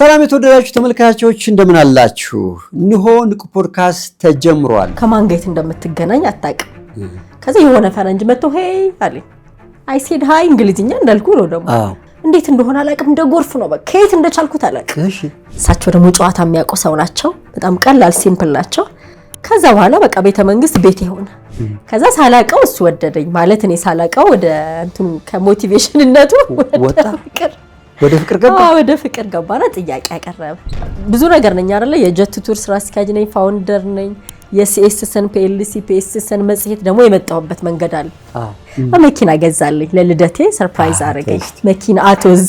ሰላም የተወደዳችሁ ተመልካቾች እንደምን አላችሁ? ንሆ ንቁ ፖድካስት ተጀምሯል። ከማን ጋር እንደምትገናኝ አታውቅም። ከዚህ የሆነ ፈረንጅ መጥቶ ሄይ አለኝ። አይ ሴድ ሃይ እንግሊዝኛ እንዳልኩ ነው ደግሞ እንዴት እንደሆነ አላውቅም። እንደ ጎርፍ ነው በቃ ከየት እንደቻልኩት አላውቅም። እሺ እሳቸው ደግሞ ጨዋታ የሚያውቁ ሰው ናቸው። በጣም ቀላል ሲምፕል ናቸው። ከዛ በኋላ በቃ ቤተ መንግስት ቤት ይሆነ ከዛ ሳላቀው እሱ ወደደኝ ማለት እኔ ሳላቀው ወደ እንትኑ ከሞቲቬሽንነቱ ወደ ፍቅር ገባና ጥያቄ ያቀረበ ብዙ ነገር ነኝ አይደለ የጀት ቱር ስራ አስኪያጅ ነኝ ፋውንደር ነኝ የሲኤስሰን ፒኤልሲ ፒኤስሰን መጽሔት ደግሞ የመጣሁበት መንገድ አለ መኪና ገዛልኝ ለልደቴ ሰርፕራይዝ አረገኝ መኪና አቶዝ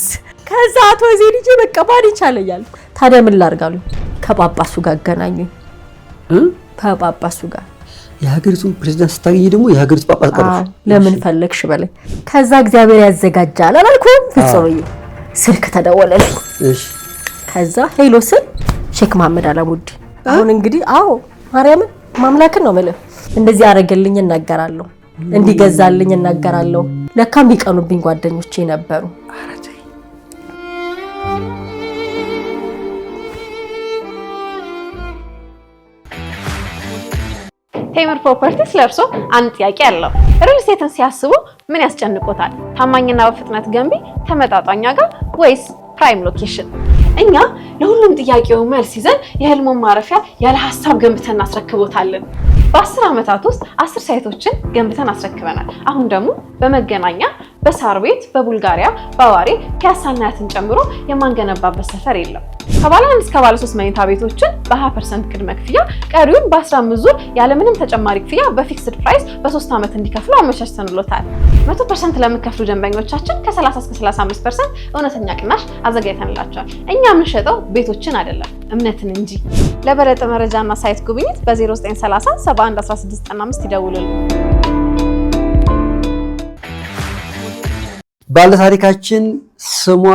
ከዛ አቶዝ ልጅ በቃ ባሪ ቻለኛል ታዲያ ምን ላርጋሉ ከጳጳሱ ጋር አገናኙኝ ከጳጳሱ ጋር የሀገሪቱ ፕሬዝዳንት ስታገኝ ደግሞ የሀገሪቱ ጳጳስ ቀረሽ ለምን ፈለግሽ በላይ ከዛ እግዚአብሔር ያዘጋጃል አላልኩም ፍጹምዬ ስልክ ተደወለልኝ እሺ ከዛ ሄሎ ስል ሼክ መሐመድ አላሙዲ አሁን እንግዲህ አዎ ማርያምን ማምላክን ነው ማለት እንደዚህ አረገልኝ እናገራለሁ እንዲገዛልኝ እናገራለሁ ለካም ቢቀኑብኝ ጓደኞቼ ነበሩ ቴምር ፕሮፐርቲስ ለርሶ አንድ ጥያቄ አለው ሪል ስቴትን ሲያስቡ ምን ያስጨንቆታል ታማኝና በፍጥነት ገንቢ ተመጣጣኝ ዋጋ ወይስ ፕራይም ሎኬሽን እኛ ለሁሉም ጥያቄው መልስ ይዘን የህልሞን ማረፊያ ያለ ሐሳብ ገንብተን አስረክቦታለን በ10 አመታት ውስጥ 10 ሳይቶችን ገንብተን አስረክበናል አሁን ደግሞ በመገናኛ በሳር ቤት በቡልጋሪያ በአዋሪ ፒያሳና ያትን ጨምሮ የማንገነባበት ሰፈር የለም ከባለ 1 እስከ ባለ 3 መኝታ ቤቶችን በ20% ቅድመ ክፍያ ቀሪውን በ15 ዙር ያለ ምንም ተጨማሪ ክፍያ በፊክስድ ፕራይስ በ3 አመት እንዲከፍሉ አመቻችተንሎታል 100% ለምትከፍሉ ደንበኞቻችን ከ30 እስከ 35% እውነተኛ ቅናሽ አዘጋጅተንላቸዋል እኛ የምንሸጠው ቤቶችን አይደለም እምነትን እንጂ ለበለጠ መረጃና ሳይት ጉብኝት በ0930 711695 ይደውሉልን ባለ ታሪካችን ስሟ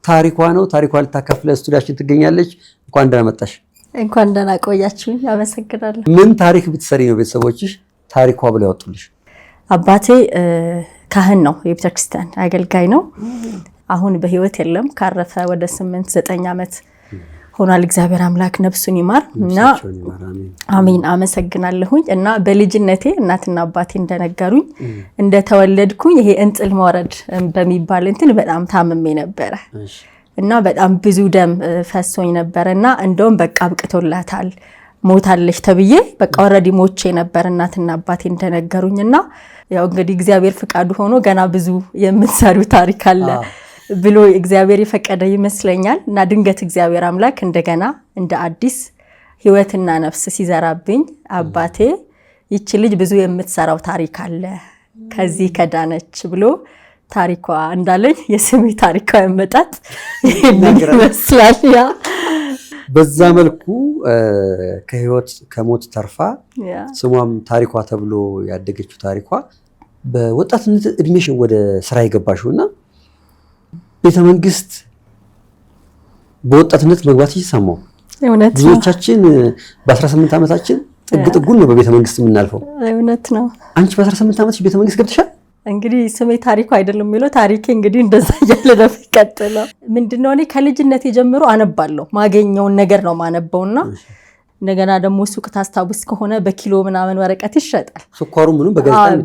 ታሪኳ ነው ታሪኳ ልታከፍለ ስቱዲያችን ትገኛለች እንኳን ደህና መጣሽ እንኳን ደህና ቆያችሁኝ አመሰግናለሁ ምን ታሪክ ብትሰሪ ነው ቤተሰቦችሽ ታሪኳ ብለው ያወጡልሽ አባቴ ካህን ነው የቤተክርስቲያን አገልጋይ ነው አሁን በህይወት የለም ካረፈ ወደ 8-9 አመት ሆኗል እግዚአብሔር አምላክ ነፍሱን ይማር እና አሜን አመሰግናለሁኝ እና በልጅነቴ እናትና አባቴ እንደነገሩኝ እንደተወለድኩኝ ይሄ እንጥል መውረድ በሚባል እንትን በጣም ታምሜ ነበር እና በጣም ብዙ ደም ፈሶኝ ነበርና እንደውም በቃ አብቅቶላታል ሞታለች ተብዬ በቃ ኦሬዲ ሞቼ ነበር እናትና አባቴ እንደነገሩኝና ያው እንግዲህ እግዚአብሔር ፍቃዱ ሆኖ ገና ብዙ የምንሰሩ ታሪክ አለ ብሎ እግዚአብሔር ይፈቀደ ይመስለኛል እና ድንገት እግዚአብሔር አምላክ እንደገና እንደ አዲስ ህይወትና ነፍስ ሲዘራብኝ አባቴ ይቺ ልጅ ብዙ የምትሰራው ታሪክ አለ ከዚህ ከዳነች ብሎ ታሪኳ እንዳለኝ የስሜ ታሪኳ ያመጣት ይመስላል ያ በዛ መልኩ ከህይወት ከሞት ተርፋ ስሟም ታሪኳ ተብሎ ያደገችው ታሪኳ በወጣትነት እድሜሽ ወደ ስራ ይገባሽውና ቤተ መንግስት በወጣትነት መግባት ይሰማው እውነት ነው ብዙዎቻችን በ18 አመታችን ጥግጥጉን ነው በቤተ መንግስት የምናልፈው እውነት ነው አንቺ በ18 አመትሽ ቤተ መንግስት ገብተሻል እንግዲህ ስሜ ታሪኩ አይደለም የሚለው ታሪኬ እንግዲህ እንደዛ ያለ ነው ይቀጥላል ምንድነው እኔ ከልጅነቴ ጀምሮ አነባለሁ ማገኘውን ነገር ነው ማነበውና እንደገና ደግሞ ሱቅ ታስታውስ ከሆነ በኪሎ ምናምን ወረቀት ይሸጣል ስኳሩ ምንም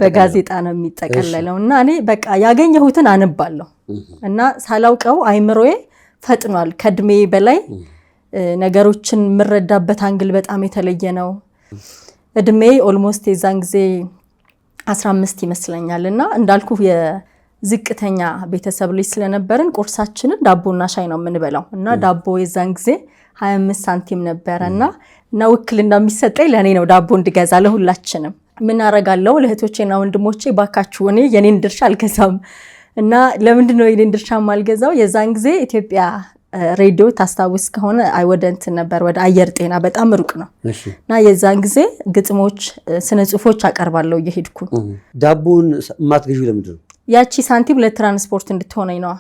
በጋዜጣ ነው የሚጠቀለለውና እኔ በቃ ያገኘሁትን አነባለሁ እና ሳላውቀው አይምሮዬ ፈጥኗል ከድሜ በላይ ነገሮችን ምረዳበት አንግል በጣም የተለየ ነው እድሜ ኦልሞስት የዛን ጊዜ 15 ይመስለኛልና እንዳልኩ የዝቅተኛ ቤተሰብ ልጅ ስለነበርን ቁርሳችንን ዳቦና ሻይ ነው የምንበላው እና ዳቦ የዛን ጊዜ 25 ሳንቲም ነበርና እና ውክልና የሚሰጠኝ ለኔ ነው ዳቦ እንድገዛ ለሁላችንም ምን አረጋለው ለእህቶቼና ወንድሞቼ ባካችሁ እኔ የኔን ድርሻ አልገዛም እና ለምንድን ነው የኔን ድርሻ ማልገዛው የዛን ጊዜ ኢትዮጵያ ሬዲዮ ታስታውስ ከሆነ አይወደንት ነበር ወደ አየር ጤና በጣም ሩቅ ነው እና የዛን ጊዜ ግጥሞች ስነ ጽሁፎች አቀርባለሁ እየሄድኩ ዳቦን ማትገዢው ለምንድን ነው ያቺ ሳንቲም ለትራንስፖርት እንድትሆነኝ ነው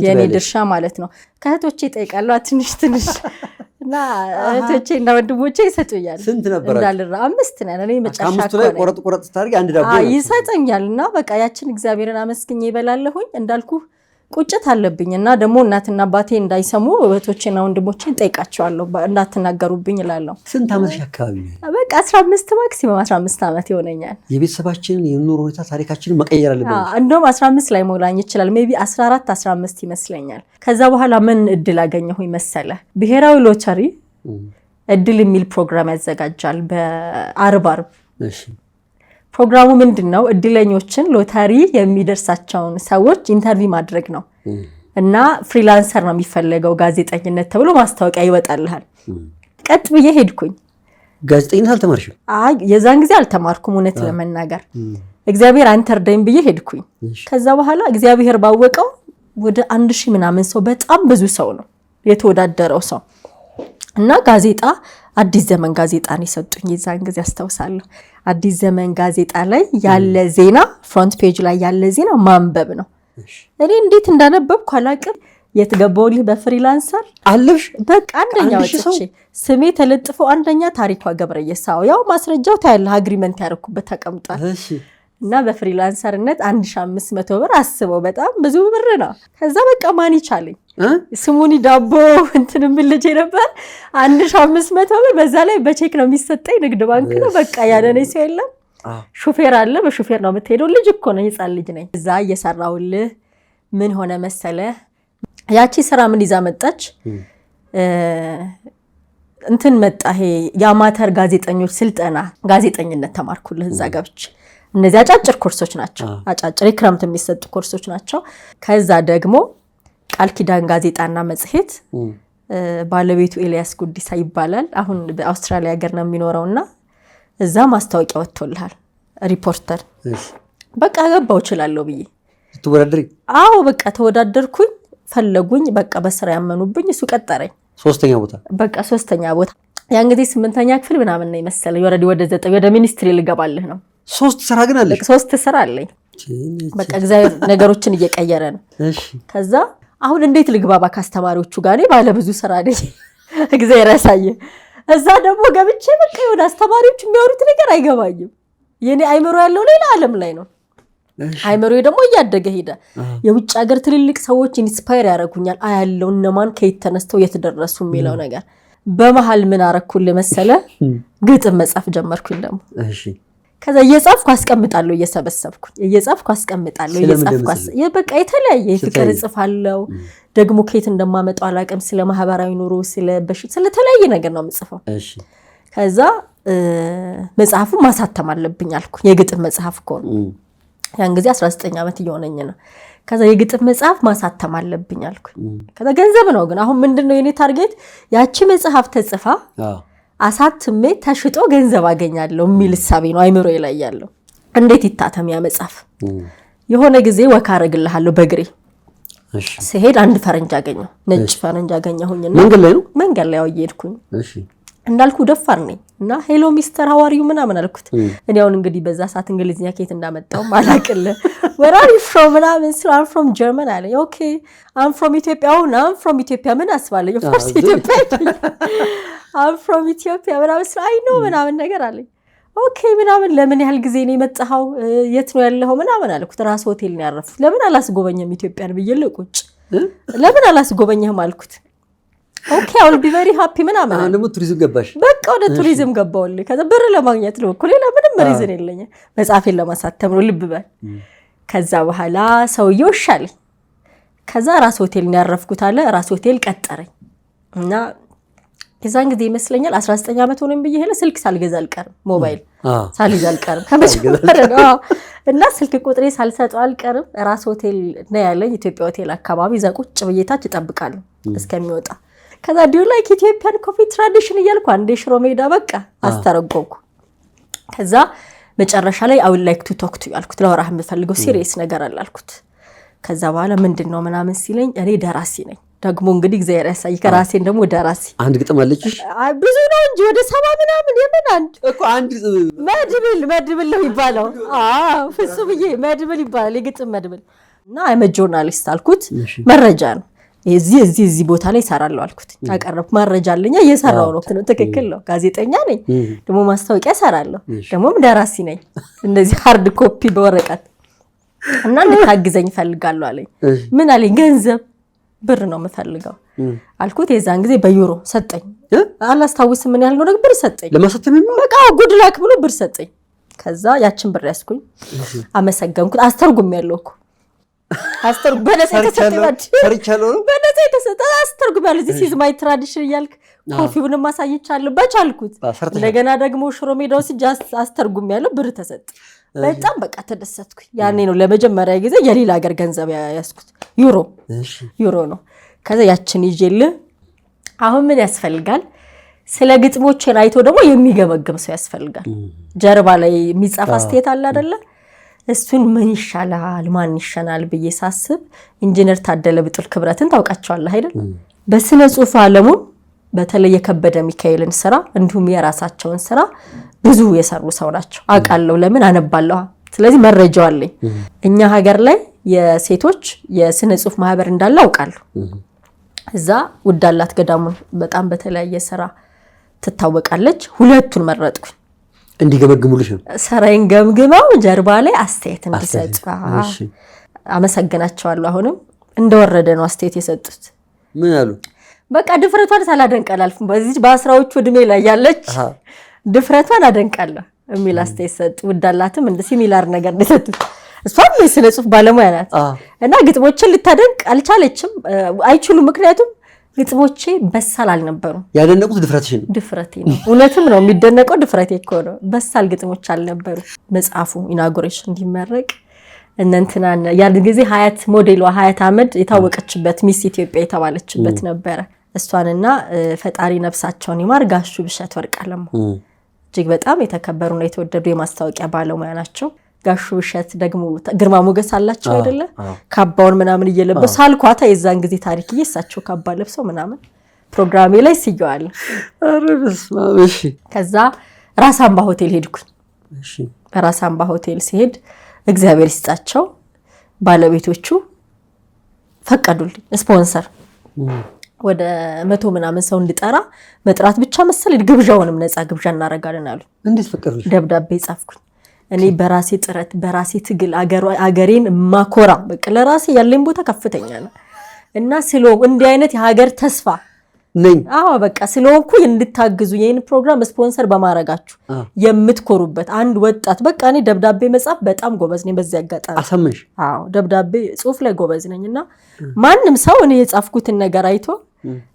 የኔ ድርሻ ማለት ነው ከእህቶቼ ጠይቃለሁ ትንሽ እና እህቶቼና ወንድሞቼ ይሰጡኛል ስንት ነበር እንዳልራ 5 ነን እኔ መጨረሻ ላይ ቆረጥ ታርጊ አንድ ዳቦ ይሰጠኛልና በቃ ያችን እግዚአብሔርን አመስግኜ ይበላለሁኝ እንዳልኩ ቁጭት አለብኝና ደግሞ እናትና አባቴ እንዳይሰሙ እህቶቼና ወንድሞቼን ጠይቃቸዋለሁ እንዳትናገሩብኝ እላለሁ። ስንት ዓመት አካባቢ ነው? በቃ 15 ማክሲመም 15 ዓመት ይሆነኛል። የቤተሰባችንን የኑሮ ሁኔታ ታሪካችንን መቀየር አለብን። እንደውም 15 ላይ ሞላኝ ይችላል ሜቢ 14 15 ይመስለኛል። ከዛ በኋላ ምን እድል አገኘሁኝ መሰለ? ብሔራዊ ሎተሪ እድል የሚል ፕሮግራም ያዘጋጃል በአርብ። እሺ ፕሮግራሙ ምንድነው? እድለኞችን ሎተሪ የሚደርሳቸውን ሰዎች ኢንተርቪው ማድረግ ነው እና ፍሪላንሰር ነው የሚፈልገው ጋዜጠኝነት ተብሎ ማስታወቂያ ይወጣልሃል። ቀጥ ብዬ ሄድኩኝ። ጋዜጠኝነት አልተማርሽም? አይ የዛን ጊዜ አልተማርኩም እውነት ለመናገር እግዚአብሔር አንተርዳኝ ብዬ ሄድኩኝ። ከዛ በኋላ እግዚአብሔር ባወቀው ወደ 1000 ምናምን ሰው በጣም ብዙ ሰው ነው የተወዳደረው ሰው እና ጋዜጣ አዲስ ዘመን ጋዜጣን የሰጡኝ የዛን ጊዜ አስታውሳለሁ። አዲስ ዘመን ጋዜጣ ላይ ያለ ዜና ፍሮንት ፔጅ ላይ ያለ ዜና ማንበብ ነው። እኔ እንዴት እንዳነበብኩ አላውቅም። የትገባውልህ በፍሪላንሰር አለሽ በቃ አንደኛ ወጥቼ ስሜ ተለጥፎ አንደኛ ታሪኳ ገብረየሳው ያው ማስረጃው ታያለህ አግሪመንት ያደረኩበት ተቀምጧል። እና በፍሪላንሰርነት 1500 ብር አስበው በጣም ብዙ ብር ነው። ከዛ በቃ ማን ይቻለኝ ስሙኒ ዳቦ እንትንም ልጅ ነበር 1500 ብር በዛ ላይ በቼክ ነው የሚሰጠኝ ንግድ ባንክ ነው። በቃ ያለኔ ሰው የለም ሹፌር አለ በሹፌር ነው የምትሄደው። ልጅ እኮ ነው የጻን ልጅ ነኝ። እዛ እየሰራውልህ ምን ሆነ መሰለ ያቺ ስራ ምን ይዛ መጣች እንትን መጣ ይሄ የአማተር ጋዜጠኞች ስልጠና ጋዜጠኝነት ተማርኩልህ እዛ ገብቼ። እነዚህ አጫጭር ኮርሶች ናቸው አጫጭር ክረምት የሚሰጡ ኮርሶች ናቸው። ከዛ ደግሞ ቃል ኪዳን ጋዜጣና መጽሔት ባለቤቱ ኤልያስ ጉዲሳ ይባላል። አሁን በአውስትራሊያ ሀገር ነው የሚኖረውና እዛ ማስታወቂያ ወጥቶልሃል ሪፖርተር። በቃ ገባው እችላለሁ ብዬ ትወዳደሪ? አዎ በቃ ተወዳደርኩኝ። ፈለጉኝ በቃ በስራ ያመኑብኝ። እሱ ቀጠረኝ ሶስተኛ ቦታ። ያን ጊዜ 8ኛ ክፍል ምናምን ነው መሰለኝ ወደ 9 ወደ ሚኒስትሪ ልገባልህ ነው። 3 ስራ ግን አለሽ? 3 ስራ አለኝ። በቃ እግዚአብሔር ነገሮችን እየቀየረ ነው። እሺ ከዛ አሁን እንዴት ልግባባ ካስተማሪዎቹ ጋር ባለ ብዙ ስራ ነኝ እግዚአብሔር ያሳየ። እዛ ደግሞ ገብቼ በቃ ወደ አስተማሪዎቹ የሚያወሩት ነገር አይገባኝም። የኔ አይምሮ ያለው ሌላ ዓለም ላይ ነው። አይምሮዬ ደግሞ እያደገ ሄደ። የውጭ ሀገር ትልልቅ ሰዎች ኢንስፓየር ያደርጉኛል አያለው እነማን ከየት ተነስተው የት ደረሱ የሚለው ነገር። በመሃል ምን አረኩልህ መሰለ ግጥም መጻፍ ጀመርኩኝ ደግሞ። እሺ ከዛ እየጻፍኩ አስቀምጣለሁ እየጻፍኩ አስቀምጣለሁ በቃ የተለያየ የፍቅር ጽፋለሁ ደግሞ ከየት እንደማመጣው አላውቅም። ስለ ማህበራዊ ኑሮ ስለ ተለያየ ነገር ነው የምጽፈው። እሺ ከዛ መጽሐፉ ማሳተም አለብኝ አልኩ። የግጥም መጽሐፍ እኮ ነው። ያን ጊዜ 19 ዓመት እየሆነኝ ነው። ከዛ የግጥም መጽሐፍ ማሳተም አለብኝ አልኩ። ከዛ ገንዘብ ነው ግን አሁን ምንድነው የኔ ታርጌት ያቺ መጽሐፍ ተጽፋ አሳትሜ ተሽጦ ገንዘብ አገኛለሁ የሚል ሐሳብ ነው አይምሮዬ ላይ ያለው። እንዴት ይታተም ያ መጽሐፍ? የሆነ ጊዜ ወካ አረግልሃለሁ በግሬ እሺ ሲሄድ አንድ ፈረንጅ አገኘው ነጭ ፈረንጅ አገኘሁኝና መንገድ ላይ እየሄድኩኝ እሺ እንዳልኩ ደፋር ነኝ እና ሄሎ ሚስተር ሃው አር ዩ ምናምን አልኩት። እኔ አሁን እንግዲህ በዛ ሰዓት እንግሊዝኛ ከየት እንዳመጣው ማላቅለ where are you from ምናምን ስለ I'm from Germany አለ። ኦኬ I'm from Ethiopia I'm from Ethiopia ምን አስባለኝ of course Ethiopia I'm from Ethiopia ምናምን ስለ I know ምናምን ነገር አለኝ። ኦኬ ምናምን ለምን ያህል ጊዜ ነው የመጣኸው የት ነው ያለኸው ምናምን አልኩት። ራስ ሆቴል ነው ያረፍኩት። ለምን አላስጎበኘም ኢትዮጵያን ብዬ ልቁጭ ለምን አላስጎበኘህም አልኩት። ኦኬ I will be very happy ምናምን አሁን ደግሞ ቱሪዝም ገባሽ? በቃ ወደ ቱሪዝም ገባውልኝ። ከዛ ብር ለማግኘት ነው እኮ ሌላ ምንም ሪዝን የለኝም። መጽሐፌን ለማሳተም ነው ልብ በል። ከዛ በኋላ ሰውየው ሻለኝ። ከዛ ራስ ሆቴል ነው ያረፍኩት አለ። ራስ ሆቴል ቀጠረኝ እና የዛን ጊዜ ይመስለኛል 19 ዓመት ሆነኝ ብዬ ሄለ ስልክ ሳልገዛ አልቀርም ሞባይል ሳልይዝ አልቀርም ከመጀመሪያ ነው እና ስልክ ቁጥሬ ሳልሰጠው አልቀርም። ራስ ሆቴል ነው ያለኝ ኢትዮጵያ ሆቴል አካባቢ እዛ ቁጭ ብዬ ታች እጠብቃለሁ እስከሚወጣ። ከዛ ዲዩ ላይክ ኢትዮጵያን ኮፊ ትራዲሽን እያልኩ አንዴ ሽሮ ሜዳ በቃ አስተረጎምኩ። ከዛ መጨረሻ ላይ I would like to talk to you አልኩት። ለወራህ የምፈልገው ሲሪየስ ነገር አለ አልኩት። ከዛ በኋላ ምንድነው ምናምን ሲለኝ እኔ ደራሲ ነኝ ደግሞ እንግዲህ እግዚአብሔር ያሳይ ከራሴን ደግሞ ደራሲ አንድ ግጥም አለችሽ? ብዙ ነው እንጂ ወደ 70 ምናምን የምን አንድ እኮ አንድ መድብል ነው ይባላል። ፍጹምዬ መድብል ይባላል የግጥም መድብል እና I'm a journalist አልኩት። መረጃ ነው እዚህ ቦታ ላይ ሰራለሁ አልኩት። አቀረብኩ መረጃ አለኛ እየሰራው ነው ትክክል ነው። ጋዜጠኛ ነኝ ደግሞ ማስታወቂያ ሰራለሁ ደግሞ ደራሲ ነኝ። እንደዚህ ሃርድ ኮፒ በወረቀት እና እንድታግዘኝ ፈልጋለሁ አለኝ ምን አለኝ ገንዘብ ብር ነው የምፈልገው አልኩት የዛን ጊዜ በዩሮ ሰጠኝ አላስታውስም ምን ያህል ነው ብር ሰጠኝ ለማሰተም በቃ ጉድ ላክ ብሎ ብር ሰጠኝ ከዛ ያችን ብር ያስኩኝ አመሰገንኩት አስተርጉም ያለውኩ አስተርጉም በነፃ ሰርቻለሁ በነፃ ተሰጠ አስተርጉም ያለው this is my tradition ያልክ ኮፊውንም ማሳየቻለሁ በቻልኩት እንደገና ደግሞ ሽሮ ሜዳው ሲጃስ አስተርጉም ያለው ብር ተሰጠ በጣም በቃ ተደሰትኩኝ ያኔ ነው ለመጀመሪያ ጊዜ የሌላ ሀገር ገንዘብ ያስኩት ዩሮ ነው ከዛ ያችን ይዤል አሁን ምን ያስፈልጋል ስለ ግጥሞች ራይቶ ደግሞ የሚገመግም ሰው ያስፈልጋል ጀርባ ላይ የሚጻፍ አስተያየት አለ አይደለ እሱን ምን ይሻላል ማን ይሻላል ብዬ ሳስብ ኢንጂነር ታደለ ብጡል ክብረትን ታውቃቸዋለህ አይደል በስነ ጽሁፍ ዓለሙ በተለይ የከበደ ሚካኤልን ስራ እንዲሁም የራሳቸውን ስራ ብዙ የሰሩ ሰው ናቸው አቃለው ለምን አነባለሁ ስለዚህ መረጃው አለኝ እኛ ሀገር ላይ የሴቶች የስነ ጽሁፍ ማህበር እንዳለ አውቃለሁ እዛ ውዳላት ገዳሙን በጣም በተለያየ ስራ ትታወቃለች ሁለቱን መረጥኩኝ እንዲገመግሙልሽ ነው ሰራይን ገምግመው ጀርባ ላይ አስተያየት እንዲሰጡ አመሰግናቸዋለሁ አሁንም እንደወረደ ነው አስተያየት የሰጡት ምን አሉ በቃ ድፍረቷን ሳላደንቀላልፍ በዚህ በአስራዎቹ እድሜ ላይ ያለች ድፍረቷን አደንቃለሁ የሚል አስተያየት ሰጡ ውዳላትም እንደ ሲሚላር ነገር እንደሰጡት እሷም የስነ ጽሁፍ ባለሙያ ናት እና ግጥሞችን ልታደንቅ አልቻለችም አይችሉም ምክንያቱም ግጥሞቼ በሳል አልነበሩም ያደነቁት ድፍረቴ ነው እውነትም ነው የሚደነቀው ድፍረቴ እኮ ነው በሳል ግጥሞች አልነበሩ መጽሐፉ ኢናጉሬሽን እንዲመረቅ እንንትና ያን ጊዜ ሀያት ሞዴሏ ሀያት አመድ የታወቀችበት ሚስ ኢትዮጵያ የተባለችበት ነበር እሷንና ፈጣሪ ነፍሳቸውን ይማር ጋሹ ብሸት ወርቃለም እጅግ በጣም የተከበሩ ነው የተወደዱ የማስታወቂያ ባለሙያ ናቸው ጋሹ ብሸት ደግሞ ግርማ ሞገስ አላቸው አይደለ ካባውን ምናምን እየለበሱ አልኳታ የዛን ጊዜ ታሪክ እየሳቸው ካባ ለብሰው ምናምን ፕሮግራሜ ላይ ሲያዋል እሺ ከዛ ራሳምባ ሆቴል ሄድኩኝ ራሳምባ ሆቴል ሲሄድ እግዚአብሔር ይስጣቸው ባለቤቶቹ ፈቀዱልኝ ስፖንሰር ወደ 100 ምናምን ሰው እንድጠራ መጥራት ብቻ መሰለኝ ግብዣውንም ነፃ ግብዣ እናረጋለን አሉ እንዴት ፈቀዱልኝ ደብዳቤ ጻፍኩኝ እኔ በራሴ ጥረት በራሴ ትግል አገሬን ማኮራ በቃ ለራሴ ያለኝ ቦታ ከፍተኛ ነው እና ስለው እንዲህ አይነት የሀገር ተስፋ ነኝ በቃ ስለሆንኩ እንድታግዙ የኔን ፕሮግራም ስፖንሰር በማረጋችሁ የምትኮሩበት አንድ ወጣት በቃ እኔ ደብዳቤ መጻፍ በጣም ጎበዝ ነኝ በዚህ አጋጣሚ አሰምሽ ደብዳቤ ጽሁፍ ላይ ጎበዝ ነኝና ማንንም ሰው እኔ የጻፍኩትን ነገር አይቶ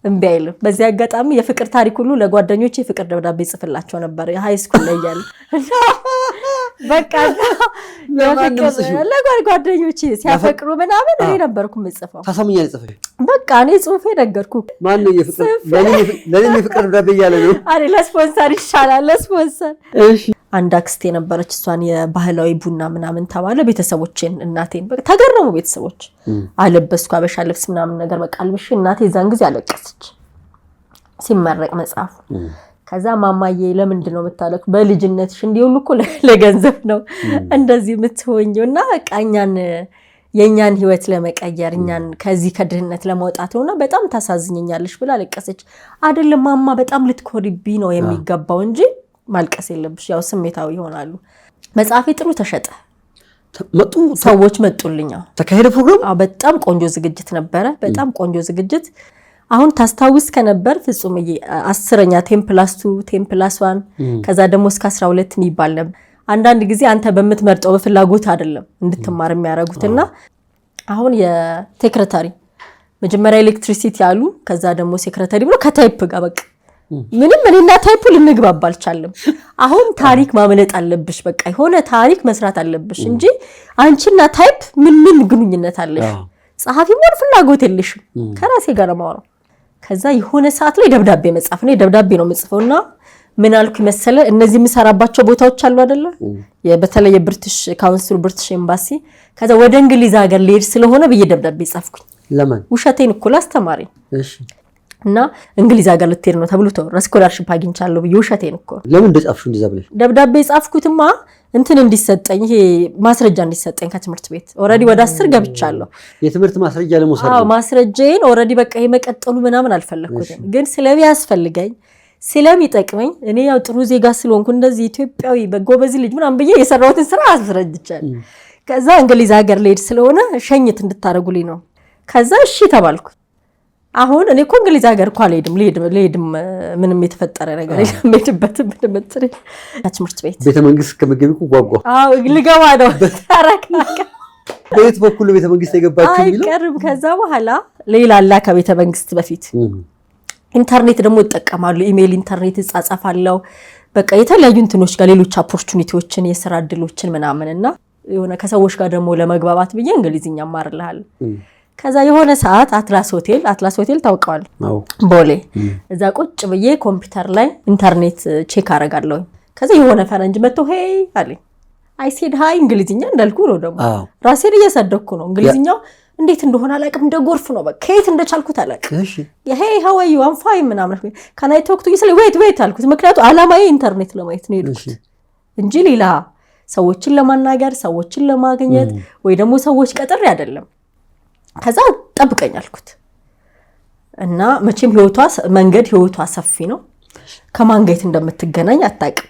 እምቢ አይልም በዚህ አጋጣሚ የፍቅር ታሪክ ሁሉ ለጓደኞቼ ፍቅር ደብዳቤ ጽፍላቸው ነበር የሃይ ስኩል ላይ ያለ በቃ ለጓደኞቼ ሲያፈቅሩ ምናምን እኔ ነበርኩ የምጽፈው ታሰምኛል ጽፈሽ በቃ እኔ ጽሁፌ ነገርኩ ማን ነው የፍቅር ለኔ የፍቅር ደብዳቤ ያለ ነው አሬ ለስፖንሰር ይሻላል ለስፖንሰር እሺ አንድ አክስቴ ነበረች እሷን የባህላዊ ቡና ምናምን ተባለ ቤተሰቦቼን እናቴን በቃ ተገረሙ ቤተሰቦች አለበስኩ አበሻ ልብስ ምናምን ነገር በቃ አልብሽ እናቴ ዛን ጊዜ አለቀሰች ሲመረቅ መጽሐፍ ከዛ ማማዬ ለምንድን ነው የምታለቅው በልጅነትሽ እንዲሁሉ እኮ ለገንዘብ ነው እንደዚህ የምትሆኝውና ቃኛን የኛን ህይወት ለመቀየር እኛን ከዚህ ከድህነት ለማውጣት ነውና በጣም ታሳዝኘኛለሽ ብላ አለቀሰች አይደለም ማማ በጣም ልትኮሪቢ ነው የሚገባው እንጂ ማልቀስ የለብሽ ያው ስሜታዊ ይሆናሉ መጽሐፌ ጥሩ ተሸጠ ሰዎች መጡልኝ ተካሄደ ፕሮግራም በጣም ቆንጆ ዝግጅት ነበረ በጣም ቆንጆ ዝግጅት አሁን ታስታውስ ከነበር ፍጹም 10ኛ 10+2 10+1 ከዛ ደግሞ እስከ 12 ይባል ነበር አንዳንድ ጊዜ አንተ በመትመርጠው በፍላጎት አይደለም እንድትማር የሚያረጉትና አሁን የሴክሬታሪ መጀመሪያ ኤሌክትሪሲቲ ያሉ ከዛ ደግሞ ሴክሬታሪ ብሎ ከታይፕ ጋር በቃ ምንም እኔና ታይፑ ልንግባባ አልቻለም አሁን ታሪክ ማመለጥ አለብሽ በቃ የሆነ ታሪክ መስራት አለብሽ እንጂ አንቺና ታይፕ ምን ግንኙነት አለሽ ጸሐፊ ሞር ፍላጎት የለሽም ከራሴ ጋር ማወራው ከዛ የሆነ ሰዓት ላይ ደብዳቤ መጻፍ ነው ደብዳቤ ነው መጽፈውና ምን አልኩ መሰለ እነዚህ ምሰራባቸው ቦታዎች አሉ አይደለ በተለየ ብሪቲሽ ካውንስል ብሪቲሽ ኤምባሲ ከዛ ወደ እንግሊዝ ሀገር ልሄድ ስለሆነ በየደብዳቤ ጻፍኩኝ ለማን ውሸቴን እኮ ላስተማሪ እሺ እና እንግሊዝ ሀገር ልትሄድ ነው ተብሎ ተወራ ስኮላርሺፕ አግኝቻለሁ በውሸቴን እኮ ለምን እንደጻፍሽ እንደዛ ብለሽ ደብዳቤ ጻፍኩትማ እንትን እንዲሰጠኝ ይሄ ማስረጃ እንዲሰጠኝ ከትምህርት ቤት ኦሬዲ ወደ 10 ገብቻለሁ የትምህርት ማስረጃ ለመውሰድ ማስረጃዬን ኦሬዲ በቃ የመቀጠሉ ምናምን አልፈለኩትም ግን ስለሚያስፈልገኝ ስለሚጠቅመኝ እኔ ያው ጥሩ ዜጋ ስለሆንኩ እንደዚህ ኢትዮጵያዊ በጎበዝ ልጅ ምናምን በየ የሰራሁትን ስራ አስረድቻለሁ ከዛ እንግሊዝ ሀገር ልሄድ ስለሆነ ሸኝት እንድታረጉልኝ ነው። ከዛ እሺ ተባልኩ። አሁን እኔ እኮ እንግሊዝ ሀገር እኮ አልሄድም ምንም የተፈጠረ ነገር የለም። ሄድበትም ምንም እንትን ትምህርት ቤት ቤተ መንግስት ከመገቢኩ ጓጓ። አዎ ልገባ ነው ታረከኝ። በየት በኩል ቤተ መንግስት የገባችሁ ቢሉ አይቀርም። ከዛ በኋላ ሌላ አላ ከቤተ መንግስት በፊት ኢንተርኔት ደግሞ እጠቀማለሁ። ኢሜል ኢንተርኔት እጻጻፋለሁ። በቃ የተለያዩ እንትኖች ጋር ሌሎች ኦፖርቹኒቲዎችን የሥራ እድሎችን ምናምንና የሆነ ከሰዎች ጋር ደግሞ ለመግባባት ብዬ እንግሊዝኛ ማርልሃል። ከዛ የሆነ ሰዓት አትላስ ሆቴል ታውቀዋል? ቦሌ እዛ ቁጭ ብዬ ኮምፒውተር ላይ ኢንተርኔት ቼክ አደርጋለሁ። ከዛ የሆነ ፈረንጅ መጥቶ ሄይ አለኝ። አይ ሴድ ሃይ እንግሊዝኛ እንዳልኩ ነው ደግሞ ራሴን እየሰደኩ ነው። እንግሊዝኛው እንዴት እንደሆነ አላውቅም፣ እንደ ጎርፍ ነው በቃ ከየት እንደቻልኩት አላውቅም። ሄይ ሃው አር ዩ አም ፋይን ምናምን ካን አይ ቶክ ቱ ዩ ስለ ዌት አልኩት። ምክንያቱም አላማዬ ኢንተርኔት ለማየት ነው የሄድኩት እንጂ ሌላ ሰዎችን ለማናገር ሰዎችን ለማግኘት ወይ ደግሞ ሰዎች ቀጥሬ አይደለም። ከዛ ጠብቀኝ አልኩት እና መቼም ህይወቷ ሰፊ ነው። ከማን ጋር እንደምትገናኝ አታውቅም።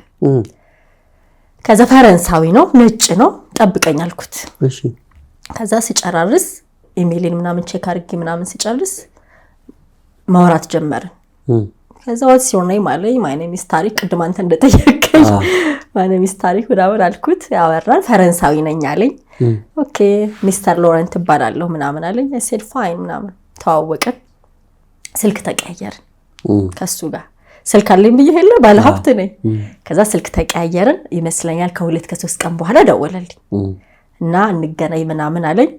ከዛ ፈረንሳዊ ነው ነጭ ነው ጠብቀኝ አልኩት። እሺ ከዛ ሲጨራርስ ኢሜይልን ምናምን ቼክ አድርጌ ምናምን ሲጨርስ ማውራት ጀመርን። ከዛ what's your name አለኝ። my name is ታሪክ ቅድም አንተ እንደጠየቀኝ my name is ታሪክ ምናምን አልኩት። ያወራን ፈረንሳዊ ነኝ አለኝ። ኦኬ ሚስተር ሎረንት እባላለሁ ምናምን አለኝ። I said fine ምናምን ተዋወቅን። ስልክ ተቀያየርን ከሱ ጋር ስልክ አለኝ ብዬ ሄለ ባለ ሀብት ነኝ። ከዛ ስልክ ተቀያየርን ይመስለኛል ከ2-3 ቀን በኋላ ደወለልኝ እና እንገናኝ ምናምን አለኝ።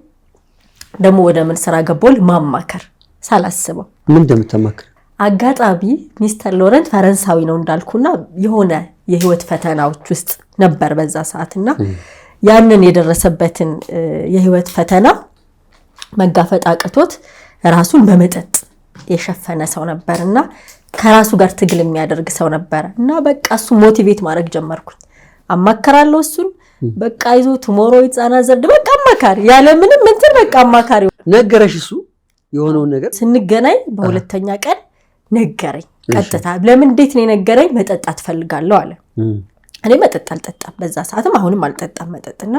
ደግሞ ወደ ምን ስራ ገባል ማማከር ሳላስበው ምን እንደምትማከር አጋጣሚ ሚስተር ሎረንት ፈረንሳዊ ነው እንዳልኩና የሆነ የህይወት ፈተናዎች ውስጥ ነበር በዛ ሰዓትና ያንን የደረሰበትን የህይወት ፈተና መጋፈጥ አቅቶት ራሱን በመጠጥ የሸፈነ ሰው ነበርና ከራሱ ጋር ትግል የሚያደርግ ሰው ነበር እና በቃ እሱ ሞቲቬት ማድረግ ጀመርኩኝ። አማከራለሁ እሱን በቃ ይዞ ቱሞሮ ይጻና ዘርድ በቃ አማካሪ ያለ ምንም እንትን በቃ አማካሪ ነገረሽ። እሱ የሆነውን ነገር ስንገናኝ በሁለተኛ ቀን ነገረኝ ቀጥታ። ለምን እንዴት ነው ነገረኝ? መጠጣት ፈልጋለሁ አለ። እኔ መጠጥ አልጠጣም በዛ ሰዓትም አሁንም አልጠጣም መጠጥና